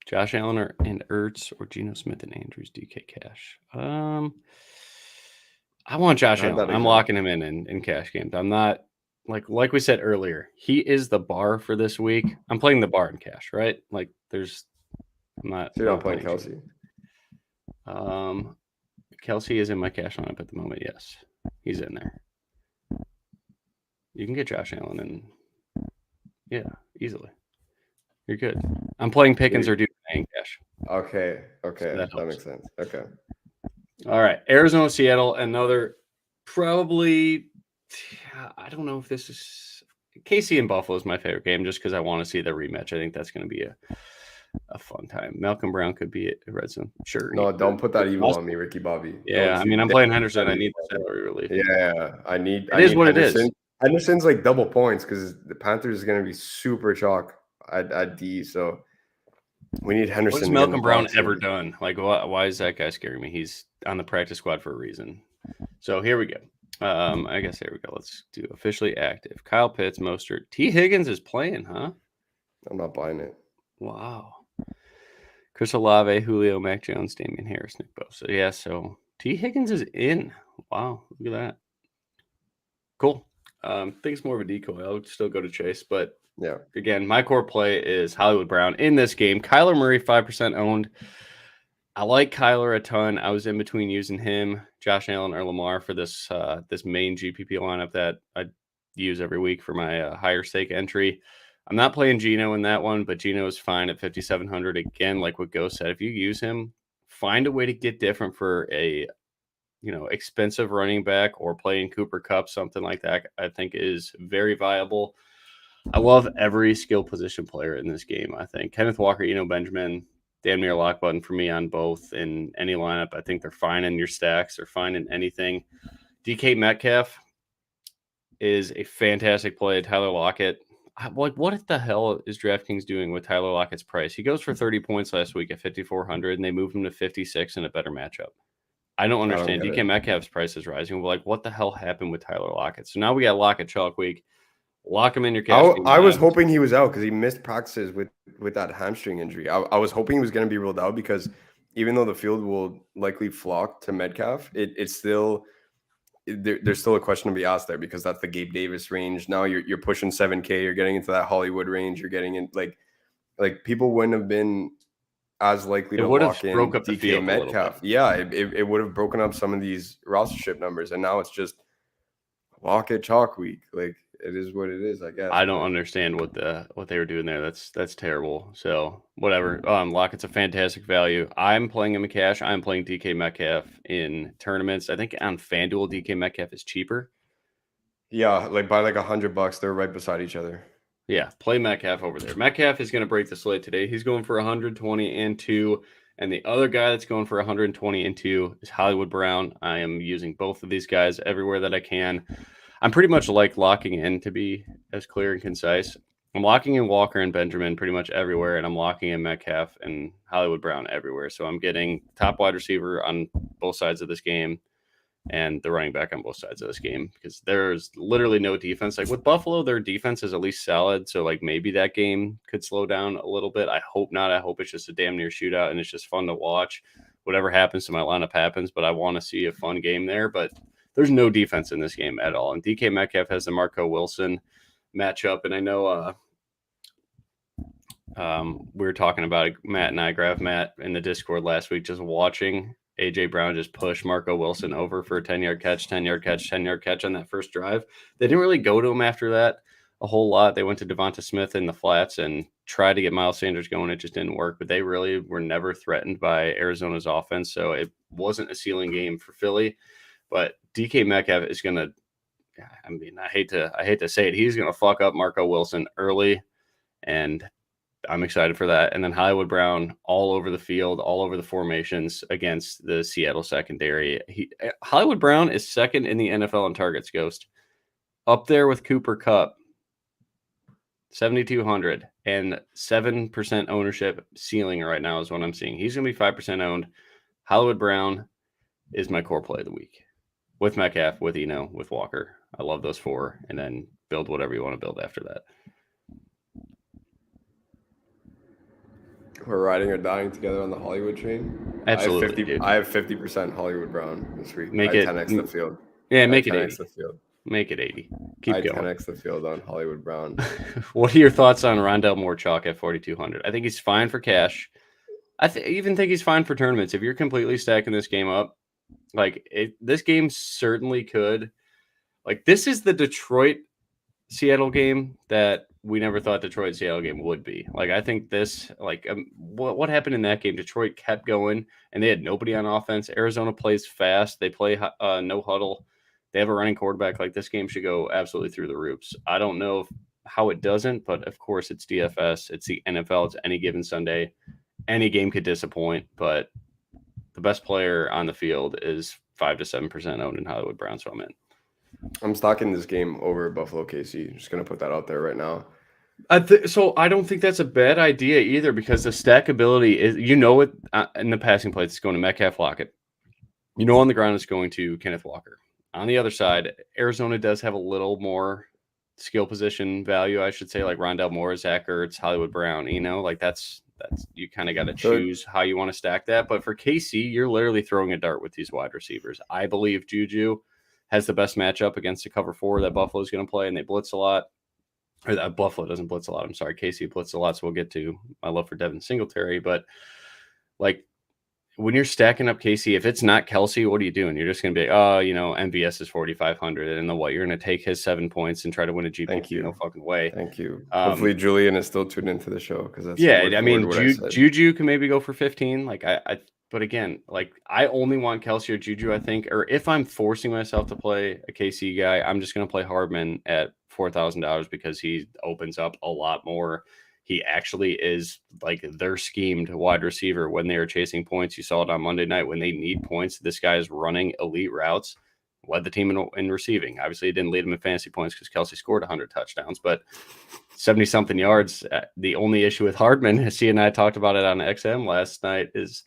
[SPEAKER 1] Josh Allen and Ertz or Geno Smith and Andrews DK cash. I want Josh Allen. I'm locking him in cash games. I'm not like we said earlier. He is the bar for this week. I'm playing the bar in cash, right? Like I'm not.
[SPEAKER 2] So you're not playing Kelsey.
[SPEAKER 1] Kelsey is in my cash lineup at the moment. Yes, he's in there. You can get Josh Allen and easily. You're good. I'm playing Pickens or Duvernay in cash.
[SPEAKER 2] Okay.
[SPEAKER 1] So
[SPEAKER 2] that makes sense. Okay.
[SPEAKER 1] All right. Arizona, Seattle, another probably, I don't know if this is, KC and Buffalo is my favorite game just because I want to see the rematch. I think that's going to be a fun time. Malcolm Brown could be a red zone. Sure.
[SPEAKER 2] No, don't put that evil on me, Ricky Bobby.
[SPEAKER 1] Yeah, I'm playing Henderson. I need the salary relief.
[SPEAKER 2] Yeah, I need
[SPEAKER 1] what
[SPEAKER 2] Henderson.
[SPEAKER 1] it is.
[SPEAKER 2] Henderson's like double points because the Panthers is going to be super chalk at D, so we need Henderson.
[SPEAKER 1] What has Malcolm Brown ever done? Like, why is that guy scaring me? He's on the practice squad for a reason. So here we go. I guess here we go. Let's do officially active. Kyle Pitts, Mostert. T. Higgins is playing, huh?
[SPEAKER 2] I'm not buying it.
[SPEAKER 1] Wow. Chris Olave, Julio, Mac Jones, Damian Harris, Nick Bosa. Yeah, so T. Higgins is in. Wow, look at that. Cool. I think it's more of a decoy. I'll still go to Chase, but
[SPEAKER 2] yeah.
[SPEAKER 1] Again, my core play is Hollywood Brown in this game. Kyler Murray, 5% owned. I like Kyler a ton. I was in between using him, Josh Allen, or Lamar for this main GPP lineup that I use every week for my higher stake entry. I'm not playing Geno in that one, but Geno is fine at 5,700. Again, like what Ghost said, if you use him, find a way to get different for a expensive running back or playing Cooper Kupp, something like that, I think is very viable. I love every skill position player in this game. I think Kenneth Walker, Benjamin, damn near lock button for me on both in any lineup. I think they're fine in your stacks. They're fine in anything. DK Metcalf is a fantastic play. Tyler Lockett. What the hell is DraftKings doing with Tyler Lockett's price? He goes for 30 points last week at 5,400, and they moved him to 56 in a better matchup. I don't understand. DK Metcalf's price is rising. We're like, what the hell happened with Tyler Lockett? So now we got Lockett Chalk week. Lock him in your cash.
[SPEAKER 2] I was hoping he was out because he missed practices with that hamstring injury. I was hoping he was going to be ruled out because even though the field will likely flock to Metcalf, it's still there's still a question to be asked there because that's the Gabe Davis range. Now you're pushing 7K. You're getting into that Hollywood range. You're getting in like people wouldn't have been as likely to lock in DK Metcalf. Yeah, it would have broken up some of these rostership numbers, and now it's just Lockett chalk week. Like. It is what it is, I guess.
[SPEAKER 1] I don't understand what they were doing there. That's terrible. So whatever. Lockett's a fantastic value. I'm playing him in cash. I'm playing DK Metcalf in tournaments. I think on FanDuel, DK Metcalf is cheaper.
[SPEAKER 2] Yeah, like by like $100, they're right beside each other.
[SPEAKER 1] Yeah, play Metcalf over there. Metcalf is going to break the slate today. He's going for 120 and 2. And the other guy that's going for 120 and 2 is Hollywood Brown. I am using both of these guys everywhere that I can. I'm pretty much like locking in to be as clear and concise. I'm locking in Walker and Benjamin pretty much everywhere, and I'm locking in Metcalf and Hollywood Brown everywhere. So I'm getting top wide receiver on both sides of this game and the running back on both sides of this game because there's literally no defense. Like with Buffalo, their defense is at least solid. So like maybe that game could slow down a little bit. I hope not. I hope it's just a damn near shootout and it's just fun to watch. Whatever happens to my lineup happens, but I want to see a fun game there. But there's no defense in this game at all. And DK Metcalf has the Marco Wilson matchup. And I know we were talking about it, Matt and I, grabbed Matt in the Discord last week, just watching A.J. Brown just push Marco Wilson over for a 10-yard catch, 10-yard catch, 10-yard catch on that first drive. They didn't really go to him after that. a whole lot. They went to Devonta Smith in the flats and tried to get Miles Sanders going. It just didn't work, but they really were never threatened by Arizona's offense. So it wasn't a ceiling game for Philly, but DK Metcalf is going to, I mean, I hate to say it. He's going to fuck up Marco Wilson early, and I'm excited for that. And then Hollywood Brown all over the field, all over the formations against the Seattle secondary. Hollywood Brown is second in the NFL in targets, Ghost. Up there with Cooper Kupp, 7,200 and 7% ownership ceiling right now is what I'm seeing. He's going to be 5% owned. Hollywood Brown is my core play of the week with Metcalf, with Eno, with Walker. I love those four, and then build whatever you want to build after that.
[SPEAKER 2] We're riding or dying together on the Hollywood train.
[SPEAKER 1] Absolutely.
[SPEAKER 2] I have 50% Hollywood Brown this week.
[SPEAKER 1] Make it
[SPEAKER 2] 10x the field.
[SPEAKER 1] Yeah, make it
[SPEAKER 2] 10x
[SPEAKER 1] 80.
[SPEAKER 2] the field.
[SPEAKER 1] Make it 80. Keep going.
[SPEAKER 2] 10x the field on Hollywood Brown.
[SPEAKER 1] What are your thoughts on Rondelle Moorechalk at 4,200? I think he's fine for cash. I even think he's fine for tournaments. If you're completely stacking this game up, this game certainly could. This is the Detroit-Seattle game that we never thought Detroit-Seattle game would be. I think this, what happened in that game? Detroit kept going, and they had nobody on offense. Arizona plays fast. They play no huddle. They have a running quarterback. This game should go absolutely through the roofs. I don't know how it doesn't, but of course it's DFS. It's the NFL. It's any given Sunday. Any game could disappoint, but the best player on the field is 5 to 7% owned in Hollywood Brown, so I'm in.
[SPEAKER 2] I'm stocking this game over Buffalo KC. Just going to put that out there right now.
[SPEAKER 1] So I don't think that's a bad idea either, because the stackability is, in the passing play, it's going to Metcalf, Lockett. On the ground, it's going to Kenneth Walker. On the other side, Arizona does have a little more skill position value, I should say, like Rondelle Moore, Zach Ertz, Hollywood Brown. That's you kind of got to choose how you want to stack that. But for KC, you're literally throwing a dart with these wide receivers. I believe Juju has the best matchup against the cover four that Buffalo is going to play, and they blitz a lot. Or that Buffalo doesn't blitz a lot. I'm sorry, KC blitz a lot, so we'll get to my love for Devin Singletary. But when you're stacking up KC, if it's not Kelsey, what are you doing? You're just going to be, MVS is 4,500, and then what? You're going to take his 7 points and try to win a GP?
[SPEAKER 2] Thank you.
[SPEAKER 1] No fucking way.
[SPEAKER 2] Thank you. Hopefully Julian is still tuned into the show, because that's
[SPEAKER 1] Juju can maybe go for 15. But again, I only want Kelsey or Juju, I think. Or if I'm forcing myself to play a KC guy, I'm just going to play Hardman at $4,000 because he opens up a lot more. He actually is their schemed wide receiver when they are chasing points. You saw it on Monday night when they need points. This guy is running elite routes, led the team in receiving. Obviously, he didn't lead him in fantasy points because Kelsey scored 100 touchdowns, but 70-something yards. The only issue with Hardman, as he and I talked about it on XM last night, is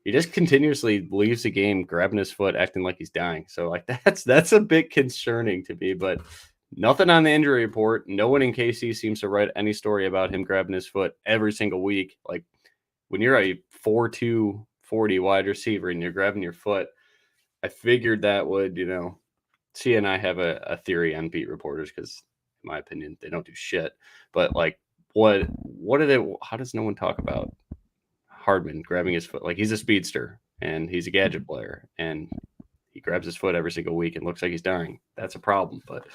[SPEAKER 1] he just continuously leaves the game grabbing his foot, acting like he's dying. So that's a bit concerning to me, but nothing on the injury report. No one in KC seems to write any story about him grabbing his foot every single week. When you're a 4.2 40 wide receiver and you're grabbing your foot, I figured that would, C and I have a theory on beat reporters because, in my opinion, they don't do shit. But what are they? How does no one talk about Hardman grabbing his foot? He's a speedster and he's a gadget player and he grabs his foot every single week and looks like he's dying. That's a problem. But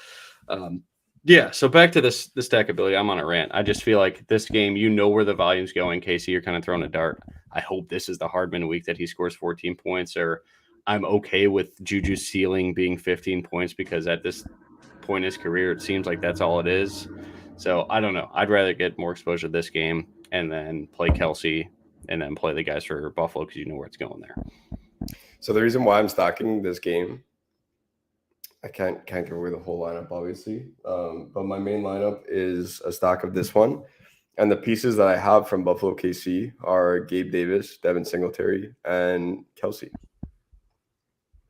[SPEAKER 1] so back to the stackability. I'm on a rant. I just feel like this game, where the volume's going. Casey, you're kind of throwing a dart. I hope this is the Hardman week that he scores 14 points, or I'm okay with Juju's ceiling being 15 points because at this point in his career, it seems like that's all it is. So I don't know. I'd rather get more exposure to this game and then play Kelsey and then play the guys for Buffalo because where it's going there.
[SPEAKER 2] So the reason why I'm stocking this game, I can't give away the whole lineup, obviously. But my main lineup is a stock of this one. And the pieces that I have from Buffalo KC are Gabe Davis, Devin Singletary, and Kelsey.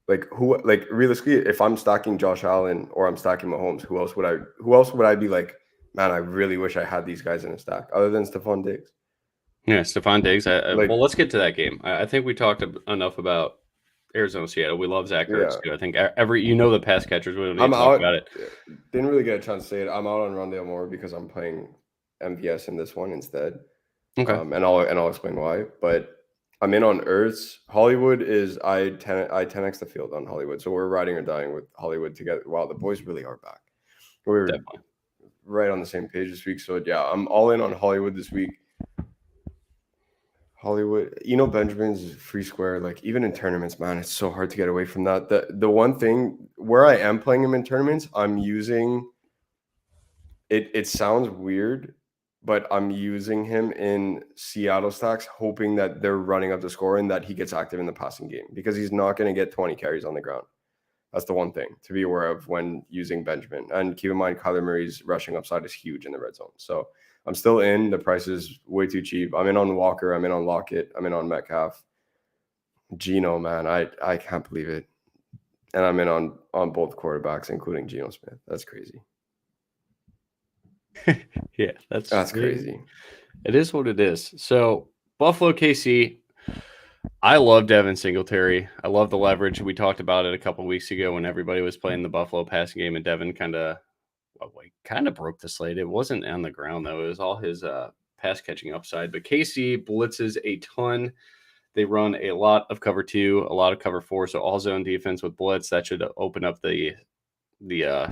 [SPEAKER 2] Realistically, if I'm stocking Josh Allen or I'm stocking Mahomes, who else would I be like, man, I really wish I had these guys in a stack other than Stephon Diggs?
[SPEAKER 1] Yeah, Stephon Diggs. Well, let's get to that game. I think we talked enough about Arizona, Seattle. We love Zach Ertz too. I think the pass catchers. We don't need to talk about it.
[SPEAKER 2] Didn't really get a chance to say it. I'm out on Rondelle Moore because I'm playing MVS in this one instead.
[SPEAKER 1] Okay.
[SPEAKER 2] And I'll explain why. But I'm in on Ertz. Hollywood is I 10x the field on Hollywood. So we're riding or dying with Hollywood together. Wow, the boys really are back. We're right on the same page this week. So yeah, I'm all in on Hollywood this week. Hollywood, Benjamin's free square. Like even in tournaments, man, it's so hard to get away from that. The one thing where I am playing him in tournaments, I'm using it. It sounds weird, but I'm using him in Seattle stacks, hoping that they're running up the score and that he gets active in the passing game because he's not going to get 20 carries on the ground. That's the one thing to be aware of when using Benjamin. And keep in mind, Kyler Murray's rushing upside is huge in the red zone. So I'm still in. The price is way too cheap. I'm in on Walker. I'm in on Lockett. I'm in on Metcalf. Geno, man, I can't believe it. And I'm in on both quarterbacks, including Geno Smith. That's crazy.
[SPEAKER 1] Yeah, that's
[SPEAKER 2] crazy.
[SPEAKER 1] It is what it is. So Buffalo, KC. I love Devin Singletary. I love the leverage. We talked about it a couple of weeks ago when everybody was playing the Buffalo passing game, and Devin kind of broke the slate. It wasn't on the ground though; it was all his pass catching upside. But KC blitzes a ton. They run a lot of cover 2, a lot of cover 4, so all zone defense with blitz. That should open up the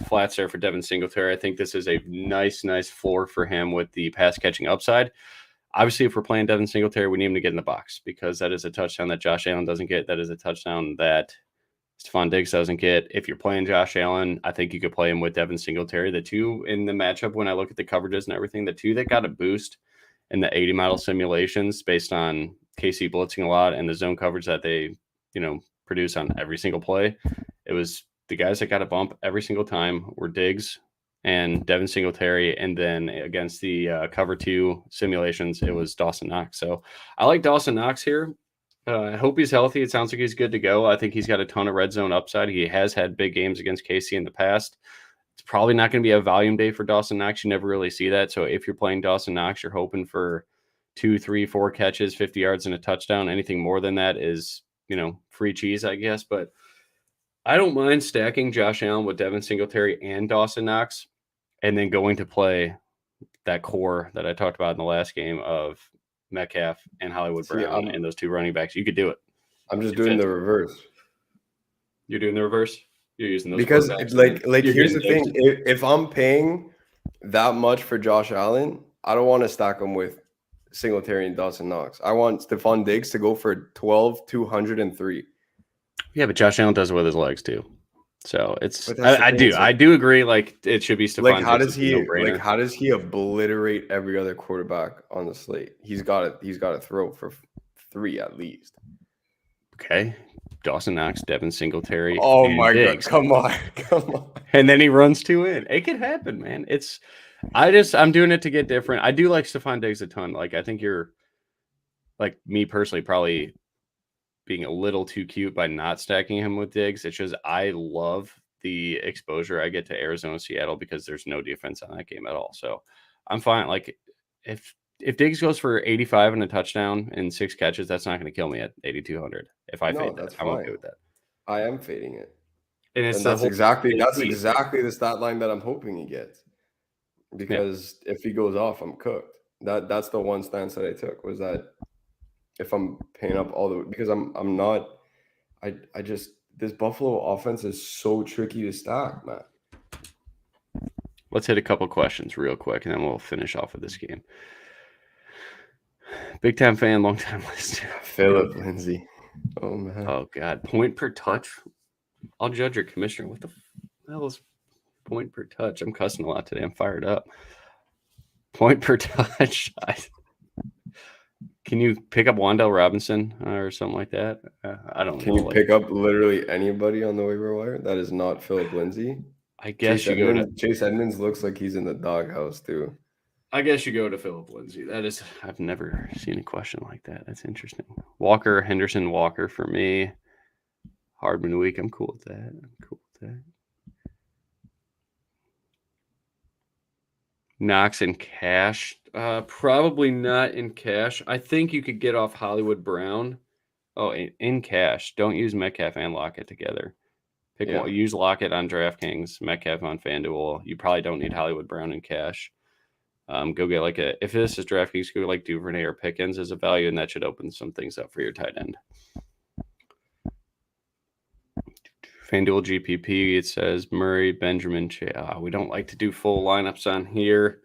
[SPEAKER 1] flats there for Devin Singletary. I think this is a nice floor for him with the pass catching upside. Obviously, if we're playing Devin Singletary, we need him to get in the box because that is a touchdown that Josh Allen doesn't get. That is a touchdown that Stephon Diggs doesn't get. If you're playing Josh Allen, I think you could play him with Devin Singletary. The two in the matchup, when I look at the coverages and everything, the two that got a boost in the 80 model simulations based on KC blitzing a lot and the zone coverage that they, produce on every single play, it was the guys that got a bump every single time were Diggs and Devin Singletary, and then against the cover 2 simulations, it was Dawson Knox. So I like Dawson Knox here. I hope he's healthy. It sounds like he's good to go. I think he's got a ton of red zone upside. He has had big games against KC in the past. It's probably not going to be a volume day for Dawson Knox. You never really see that. So if you're playing Dawson Knox, you're hoping for 2, 3, 4 catches, 50 yards, and a touchdown. Anything more than that is, free cheese, I guess. But I don't mind stacking Josh Allen with Devin Singletary and Dawson Knox and then going to play that core that I talked about in the last game of Metcalf and Hollywood Brown and those 2 running backs. You could do it.
[SPEAKER 2] I'm just doing the reverse.
[SPEAKER 1] You're doing the reverse? You're using those
[SPEAKER 2] because like here's the thing. If I'm paying that much for Josh Allen, I don't want to stack him with Singletary and Dawson Knox. I want Stephon Diggs to go for 12, 203.
[SPEAKER 1] Yeah, but Josh Allen does it with his legs too. So it's I do agree. Like it should be Stephon.
[SPEAKER 2] Like how does he obliterate every other quarterback on the slate? He's got to throw for 3 at least.
[SPEAKER 1] Okay, Dawson Knox, Devin Singletary.
[SPEAKER 2] Oh my God! Come on.
[SPEAKER 1] And then he runs 2 in. It could happen, man. I'm doing it to get different. I do like Stephon Diggs a ton. Like I think you're, like me personally, probably being a little too cute by not stacking him with Diggs. It's just I love the exposure I get to Arizona, Seattle because there's no defense on that game at all. So I'm fine. Like if Diggs goes for 85 and a touchdown and 6 catches, that's not going to kill me at 8,200. If I fade that, I'm okay with that.
[SPEAKER 2] I am fading it,
[SPEAKER 1] and
[SPEAKER 2] that's exactly the stat line that I'm hoping he gets. Because if he goes off, I'm cooked. That's the one stance that I took, was that if I'm paying up all the, because I'm not, I just, this Buffalo offense is so tricky to stack, man.
[SPEAKER 1] Let's hit a couple questions real quick, and then we'll finish off with this game. Big time fan, long time listener.
[SPEAKER 2] Philip Lindsay. Oh man.
[SPEAKER 1] Oh God. Point per touch. I'll judge your commissioner. What the hell is point per touch? I'm cussing a lot today. I'm fired up. Point per touch. Can you pick up Wandale Robinson or something like that? I don't know.
[SPEAKER 2] Can you pick up literally anybody on the waiver wire that is not Philip Lindsay?
[SPEAKER 1] I guess
[SPEAKER 2] Chase Edmonds looks like he's in the doghouse too.
[SPEAKER 1] I guess you go to Philip Lindsay. I've never seen a question like that. That's interesting. Walker, Henderson, Walker for me. Hardman week. I'm cool with that. Knox in cash. Probably not in cash. I think you could get off Hollywood Brown. Oh, in cash. Don't use Metcalf and Lockett together. Pick one. Use Lockett on DraftKings, Metcalf on FanDuel. You probably don't need Hollywood Brown in cash. Go get if this is DraftKings, go like Duvernay or Pickens as a value, and that should open some things up for your tight end. FanDuel GPP, it says Murray, Benjamin. We don't like to do full lineups on here.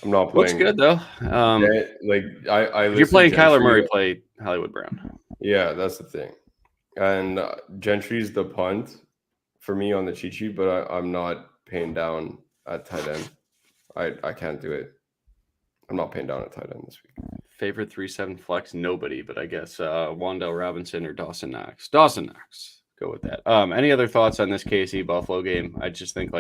[SPEAKER 2] I'm not
[SPEAKER 1] Looks
[SPEAKER 2] playing.
[SPEAKER 1] good though.
[SPEAKER 2] I
[SPEAKER 1] If you're playing Kyler
[SPEAKER 2] Gentry.
[SPEAKER 1] Murray, play Hollywood Brown.
[SPEAKER 2] Yeah, that's the thing. And Gentry's the punt for me on the cheat sheet, but I'm not paying down at tight end. I can't do it. I'm not paying down at tight end this week.
[SPEAKER 1] Favorite 3-7 flex? Nobody, but I guess Wandale Robinson or Dawson Knox. Dawson Knox. Go with that. Any other thoughts on this KC Buffalo game? I just think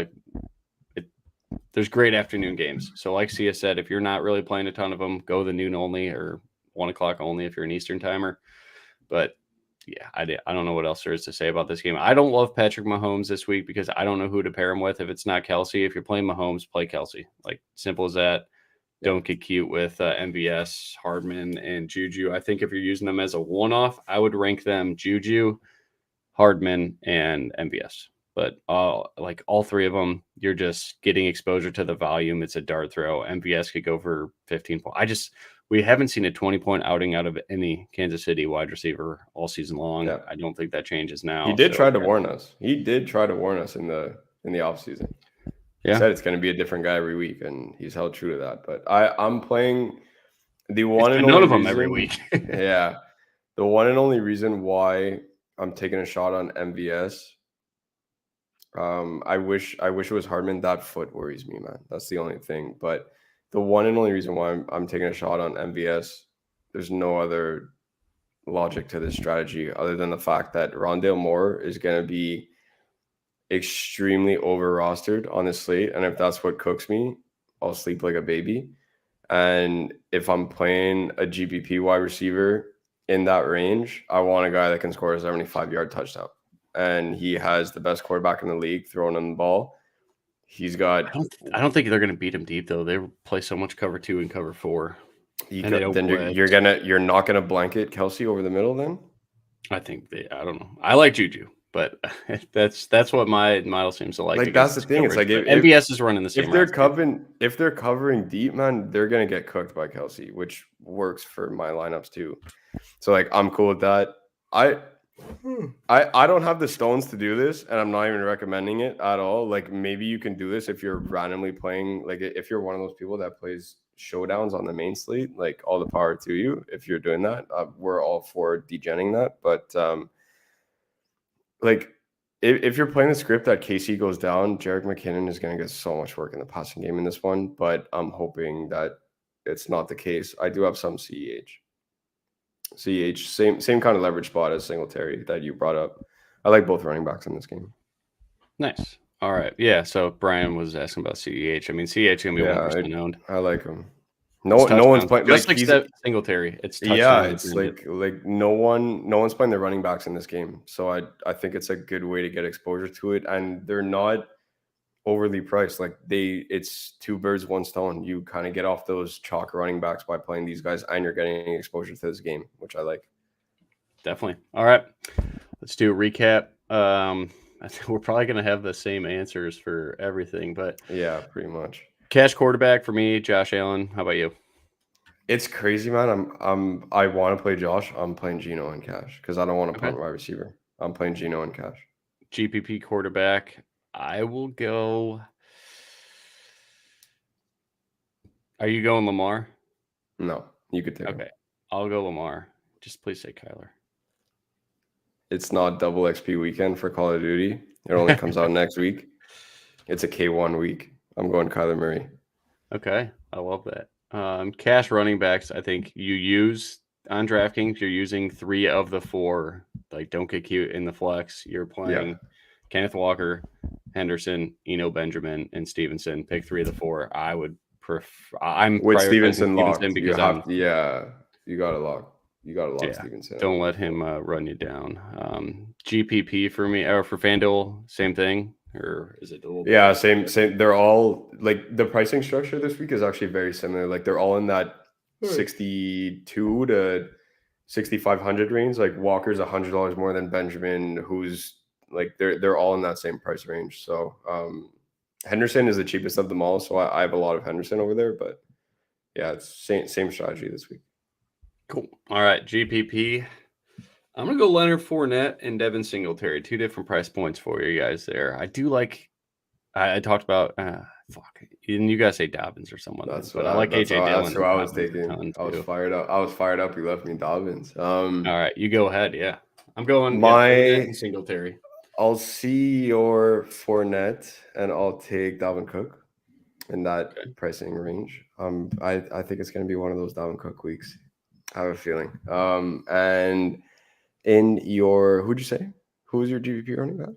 [SPEAKER 1] there's great afternoon games. So like Sia said, if you're not really playing a ton of them, go the noon only or 1 o'clock only if you're an Eastern timer. But yeah, I don't know what else there is to say about this game. I don't love Patrick Mahomes this week because I don't know who to pair him with. If it's not Kelsey, if you're playing Mahomes, play Kelsey. Like simple as that. Don't get cute with MVS, Hardman, and Juju. I think if you're using them as a one-off, I would rank them Juju, Hardman, and MVS. But all three of them, you're just getting exposure to the volume. It's a dart throw. MVS could go for 15 points. We haven't seen a 20-point outing out of any Kansas City wide receiver all season long. Yeah. I don't think that changes now.
[SPEAKER 2] He did try to warn us. He did try to warn us in the offseason. He said it's going to be a different guy every week, and he's held true to that. But I'm playing the one and only
[SPEAKER 1] none of them every week.
[SPEAKER 2] Yeah. The one and only reason why I'm taking a shot on MVS. I wish it was Hardman. That foot worries me, man. That's the only thing. But the one and only reason why I'm taking a shot on MVS, there's no other logic to this strategy other than the fact that Rondelle Moore is going to be extremely over rostered on the slate, and if that's what cooks me, I'll sleep like a baby. And if I'm playing a GPP wide receiver in that range, I want a guy that can score a 75-yard touchdown, and he has the best quarterback in the league throwing him the ball. He's got.
[SPEAKER 1] I don't think they're going to beat him deep though. They play so much cover 2 and cover 4.
[SPEAKER 2] You're not gonna blanket Kelsey over the middle then.
[SPEAKER 1] I think I don't know. I like Juju. But that's what my model seems to like.
[SPEAKER 2] Like that's the thing.
[SPEAKER 1] Coverage.
[SPEAKER 2] It's like
[SPEAKER 1] if MVS is running the same.
[SPEAKER 2] If they're covering deep, man, they're gonna get cooked by Kelsey, which works for my lineups too. So like I'm cool with that. I don't have the stones to do this, and I'm not even recommending it at all. Like maybe you can do this if you're randomly playing. Like if you're one of those people that plays showdowns on the main slate, like all the power to you. If you're doing that, we're all for degenning that, but. Like, if you're playing the script that KC goes down, Jerick McKinnon is going to get so much work in the passing game in this one, but I'm hoping that it's not the case. I do have some CEH. Same kind of leverage spot as Singletary that you brought up. I like both running backs in this game.
[SPEAKER 1] Nice. All right. Yeah, so Brian was asking about CEH. I mean, CEH is going to be 1% owned.
[SPEAKER 2] I like him. No one's playing
[SPEAKER 1] just like Singletary. It's
[SPEAKER 2] like no one's playing their running backs in this game. So I think it's a good way to get exposure to it, and they're not overly priced. Like it's 2 birds, 1 stone. You kind of get off those chalk running backs by playing these guys, and you're getting exposure to this game, which I like.
[SPEAKER 1] Definitely. All right, let's do a recap. I think we're probably going to have the same answers for everything, but
[SPEAKER 2] yeah, pretty much.
[SPEAKER 1] Cash quarterback for me, Josh Allen. How about you?
[SPEAKER 2] It's crazy, man. I want to play Josh. I'm playing Geno in cash because I don't want to punt wide receiver. I'm playing Geno in cash.
[SPEAKER 1] GPP quarterback. I will go. Are you going Lamar?
[SPEAKER 2] No, you could take him.
[SPEAKER 1] Okay, I'll go Lamar. Just please say Kyler.
[SPEAKER 2] It's not double XP weekend for Call of Duty. It only comes out next week. It's a K1 week. I'm going Kyler Murray.
[SPEAKER 1] Okay, I love that. Cash running backs, I think you use on DraftKings, you're using 3 of the 4. Like, don't get cute in the flex. You're playing Kenneth Walker, Henderson, Eno Benjamin, and Stevenson. Pick 3 of the 4. I would prefer. I'm
[SPEAKER 2] with Stevenson locked
[SPEAKER 1] because
[SPEAKER 2] you got to lock. You got to lock Stevenson.
[SPEAKER 1] Don't let him run you down. GPP for me, or for FanDuel, same thing. Or is it a little
[SPEAKER 2] same. They're all like the pricing structure this week is actually very similar. Like they're all in that 62 to 6,500 range. Like Walker's $100 more than Benjamin, who's like they're all in that same price range. So Henderson is the cheapest of them all. So I have a lot of Henderson over there, but yeah, it's same strategy this week.
[SPEAKER 1] Cool. All right, GPP. I'm going to go Leonard Fournette and Devin Singletary. 2 different price points for you guys there. I do like, I talked about, fuck. And you guys say Dobbins or someone. But I like AJ Dillon.
[SPEAKER 2] That's who I was taking. I was fired up. You left me Dobbins.
[SPEAKER 1] All right, you go ahead. Yeah. I'm going
[SPEAKER 2] Fournette
[SPEAKER 1] and Singletary.
[SPEAKER 2] I'll see your Fournette and I'll take Dalvin Cook in that pricing range. I think it's going to be one of those Dalvin Cook weeks. I have a feeling. And in your, who'd you say? Who was your GPP running back?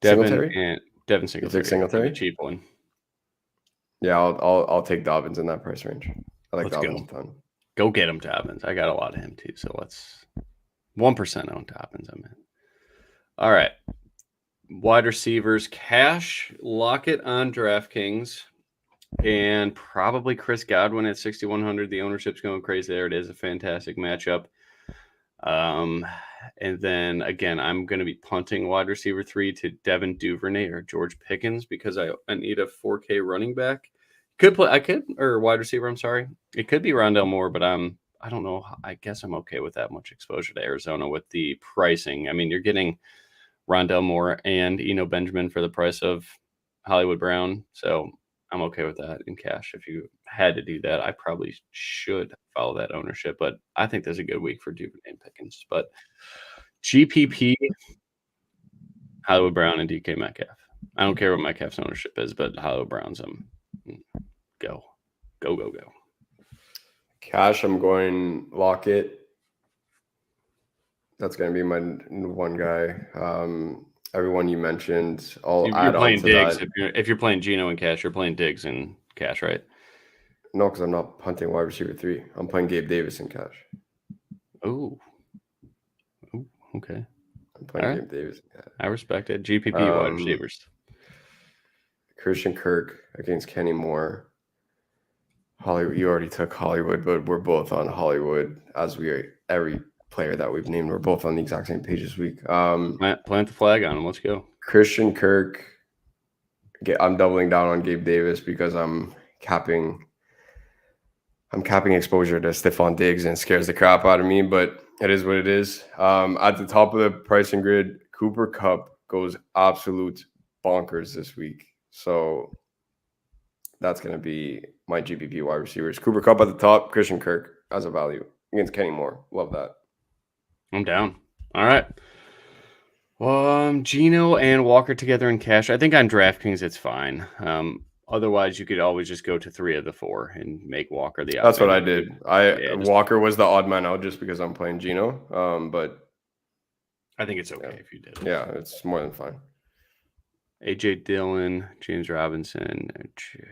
[SPEAKER 1] Devin Singletary.
[SPEAKER 2] You take Singletary?
[SPEAKER 1] Cheap one.
[SPEAKER 2] Yeah, I'll take Dobbins in that price range. I like Dobbins a ton.
[SPEAKER 1] Go get him, Dobbins. I got a lot of him too. So let's 1% on Dobbins. I'm in. All right. Wide receivers, Cash, Lockett on DraftKings, and probably Chris Godwin at 6,100. The ownership's going crazy there. It is a fantastic matchup. And then again, I'm going to be punting wide receiver 3 to Devin Duvernay or George Pickens because I need a 4K running back. Wide receiver. I'm sorry. It could be Rondelle Moore, but I don't know. I guess I'm okay with that much exposure to Arizona with the pricing. I mean, you're getting Rondelle Moore and Benjamin for the price of Hollywood Brown. So I'm okay with that in cash. If you had to do that, I probably should follow that ownership. But I think there's a good week for Duvernay and Pickens. But GPP, Hollywood Brown, and DK Metcalf. I don't care what Metcalf's ownership is, but Hollywood Brown's go.
[SPEAKER 2] Cash, I'm going Lockett. That's going to be my one guy. Everyone you mentioned, I'll add on to
[SPEAKER 1] Diggs.
[SPEAKER 2] that.
[SPEAKER 1] If you're playing Geno and Cash, you're playing Diggs and Cash, right?
[SPEAKER 2] No, because I'm not punting wide receiver 3. I'm playing Gabe Davis in Cash.
[SPEAKER 1] Oh, okay.
[SPEAKER 2] I'm playing Gabe Davis. Yeah.
[SPEAKER 1] I respect it. GPP wide receivers.
[SPEAKER 2] Christian Kirk against Kenny Moore. Hollywood. You already took Hollywood, but we're both on Hollywood as we are every player that we've named. We're both on the exact same page this week.
[SPEAKER 1] Plant the flag on him. Let's go.
[SPEAKER 2] Christian Kirk. I'm doubling down on Gabe Davis because I'm capping exposure to Stephon Diggs and it scares the crap out of me, but it is what it is. At the top of the pricing grid, Cooper Kupp goes absolute bonkers this week. So that's going to be my GPP wide receivers. Cooper Kupp at the top, Christian Kirk as a value against Kenny Moore. Love that.
[SPEAKER 1] I'm down. All right. Geno and Walker together in cash. I think on DraftKings it's fine. Otherwise, you could always just go to 3 of the 4 and make Walker the.
[SPEAKER 2] That's what I did. Walker was the odd man out just because I'm playing Geno. But
[SPEAKER 1] I think it's okay if you did.
[SPEAKER 2] Yeah, it's more than fine.
[SPEAKER 1] AJ Dillon, James Robinson, Jackson.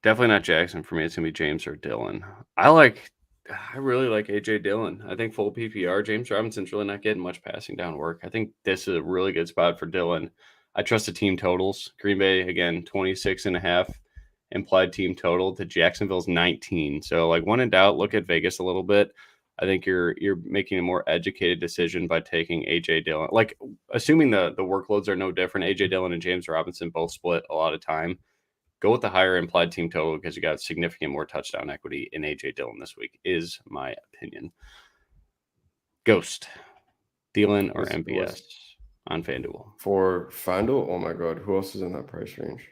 [SPEAKER 1] Definitely not Jackson for me. It's gonna be James or Dillon. I really like AJ Dillon. I think full PPR. James Robinson's really not getting much passing down work. I think this is a really good spot for Dillon. I trust the team totals. Green Bay, again, 26.5 implied team total to Jacksonville's 19. So, when in doubt, look at Vegas a little bit. I think you're making a more educated decision by taking AJ Dillon. Assuming the workloads are no different, AJ Dillon and James Robinson both split a lot of time. Go with the higher implied team total because you got significant more touchdown equity in AJ Dillon this week, is my opinion. Ghost, Dillon, or MBS on FanDuel?
[SPEAKER 2] For FanDuel, oh my God, who else is in that price range?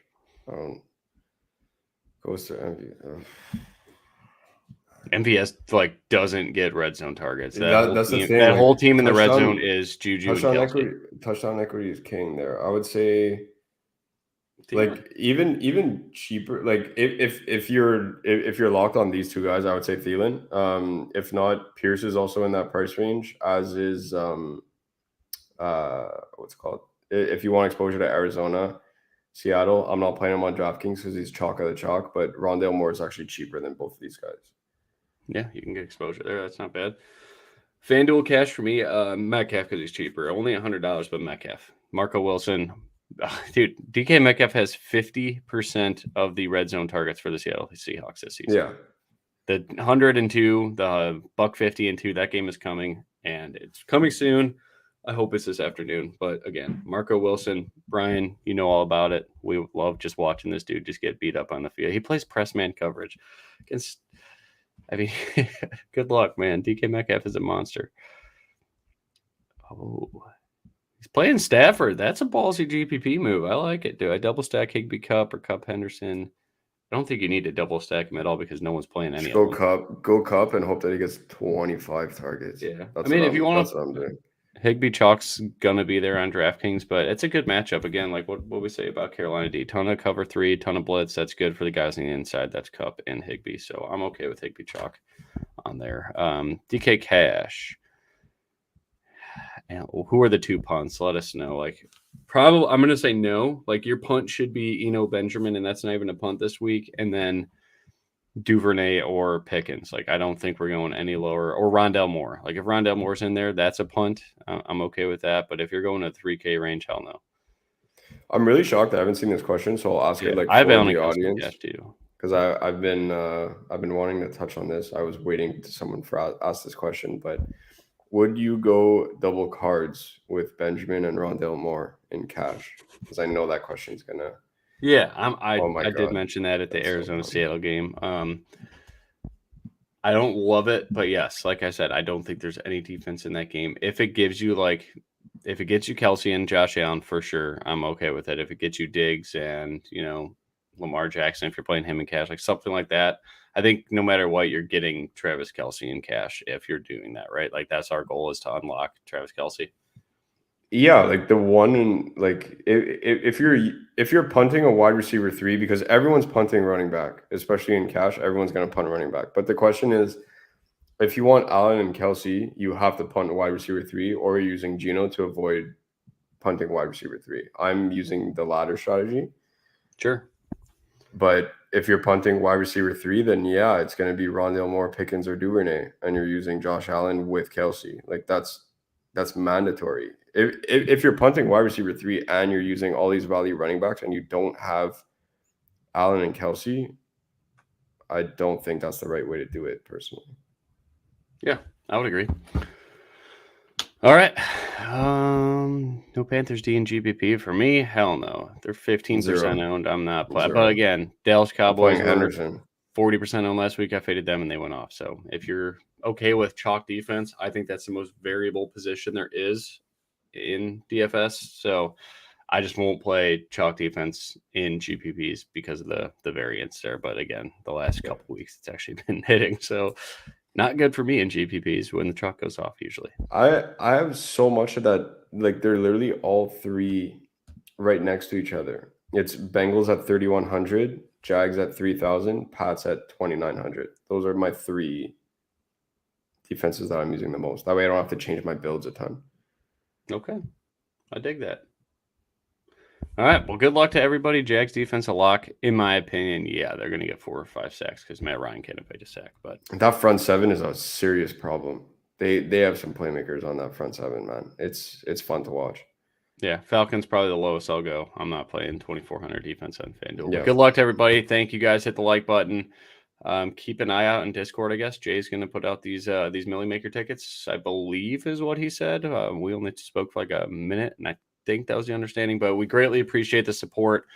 [SPEAKER 2] Ghost or MBS?
[SPEAKER 1] MVS doesn't get red zone targets.
[SPEAKER 2] That's the thing.
[SPEAKER 1] That whole team in the red zone is Juju.
[SPEAKER 2] Touchdown equity is king there. I would say, even cheaper. If you're locked on these two guys, I would say Thielen. If not, Pierce is also in that price range. As is what's it called? If you want exposure to Arizona, Seattle, I'm not playing him on DraftKings because he's chalk of the chalk. But Rondelle Moore is actually cheaper than both of these guys.
[SPEAKER 1] Yeah, you can get exposure there. That's not bad. FanDuel cash for me, Metcalf because he's cheaper. Only $100, but Metcalf. Marco Wilson. Dude, DK Metcalf has 50% of the red zone targets for the Seattle Seahawks this season.
[SPEAKER 2] Yeah.
[SPEAKER 1] The 102, the $150 and 2, that game is coming, and it's coming soon. I hope it's this afternoon. But again, Marco Wilson, Brian, you know all about it. We love just watching this dude just get beat up on the field. He plays press man coverage against. Good luck, man. DK Metcalf is a monster. Oh, he's playing Stafford. That's a ballsy GPP move. I like it. Do I double stack Higbee Cup or Cup Henderson? I don't think you need to double stack him at all because no one's playing any of them.
[SPEAKER 2] Go Cup, and hope that he gets 25 targets.
[SPEAKER 1] Yeah,
[SPEAKER 2] that's
[SPEAKER 1] if you want,
[SPEAKER 2] that's what I'm doing.
[SPEAKER 1] Higbee Chalk's gonna be there on DraftKings, but it's a good matchup. Again, like what we say about Carolina D, ton of cover 3, ton of blitz. That's good for the guys on the inside. That's Cup and Higbee, so I'm okay with Higbee Chalk on there. DK Cash. And who are the 2 punts? Let us know. Like, probably I'm gonna say no. Like, your punt should be Benjamin, and that's not even a punt this week. And then Duvernay or Pickens. Like, I don't think we're going any lower. Or Rondelle Moore. Like, if Rondelle Moore's in there, that's a punt. I'm okay with that. But if you're going to 3K range, hell no.
[SPEAKER 2] I'm really shocked that I haven't seen this question, so I'll ask it like
[SPEAKER 1] for
[SPEAKER 2] the audience
[SPEAKER 1] too.
[SPEAKER 2] Because I've been wanting to touch on this. I was waiting to someone ask this question, but would you go double cards with Benjamin and Rondelle Moore in cash? Because I know that question's gonna.
[SPEAKER 1] Yeah, I did mention that at the Arizona Seattle game. I don't love it, but yes, like I said, I don't think there's any defense in that game. If it gets you Kelsey and Josh Allen, for sure, I'm okay with it. If it gets you Diggs and Lamar Jackson, if you're playing him in cash, like something like that, I think no matter what, you're getting Travis Kelce in cash if you're doing that, right? Like, that's our goal, is to unlock Travis Kelce.
[SPEAKER 2] Yeah, like the one in like if you're punting a wide receiver 3, because everyone's punting running back, especially in cash, everyone's gonna punt running back. But the question is, if you want Allen and Kelce, you have to punt wide receiver 3, or you're using Geno to avoid punting wide receiver 3. I'm using the latter strategy.
[SPEAKER 1] Sure.
[SPEAKER 2] But if you're punting wide receiver 3, then yeah, it's going to be Rondelle Moore, Pickens, or Duvernay, and you're using Josh Allen with Kelce. Like, that's mandatory. If you're punting wide receiver 3 and you're using all these value running backs and you don't have Allen and Kelce, I don't think that's the right way to do it, personally.
[SPEAKER 1] Yeah, I would agree. All right. No Panthers D and GPP for me. Hell no. They're 15% owned. I'm not playing. But again, Dallas Cowboys
[SPEAKER 2] Henderson
[SPEAKER 1] 40% owned last week. I faded them and they went off. So if you're okay with chalk defense, I think that's the most variable position there is in DFS. So I just won't play chalk defense in GPPs because of the variance there. But again, the last couple weeks it's actually been hitting. So not good for me in GPPs when the chalk goes off usually.
[SPEAKER 2] I have so much of that. Like, they're literally all 3 right next to each other. It's Bengals at 3,100, Jags at 3,000, Pats at 2,900. Those are my 3 defenses that I'm using the most. That way I don't have to change my builds a ton.
[SPEAKER 1] Okay. I dig that. All right. Well, good luck to everybody. Jags defense a lock. In my opinion, yeah, they're going to get 4 or 5 sacks because Matt Ryan can't have paid a sack. But
[SPEAKER 2] that front 7 is a serious problem. They have some playmakers on that front 7, man. It's fun to watch.
[SPEAKER 1] Yeah, Falcons probably the lowest I'll go. I'm not playing 2,400 defense on FanDuel.
[SPEAKER 2] Yeah.
[SPEAKER 1] Good luck to everybody. Thank you guys. Hit the like button. Keep an eye out in Discord, I guess. Jay's going to put out these Millie Maker tickets, I believe is what he said. We only spoke for like a minute, and I think that was the understanding, but we greatly appreciate the support.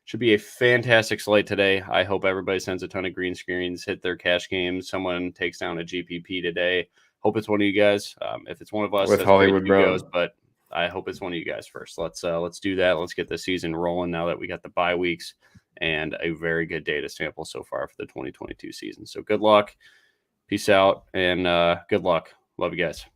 [SPEAKER 1] Should be a fantastic slate today. I hope everybody sends a ton of green screens, hit their cash games. Someone takes down a GPP today. Hope it's one of you guys. If it's one of us,
[SPEAKER 2] with Hollywood Brown,
[SPEAKER 1] but I hope it's one of you guys first. Let's do that. Let's get the season rolling now that we got the bye weeks and a very good data sample so far for the 2022 season. So good luck, peace out, and good luck. Love you guys.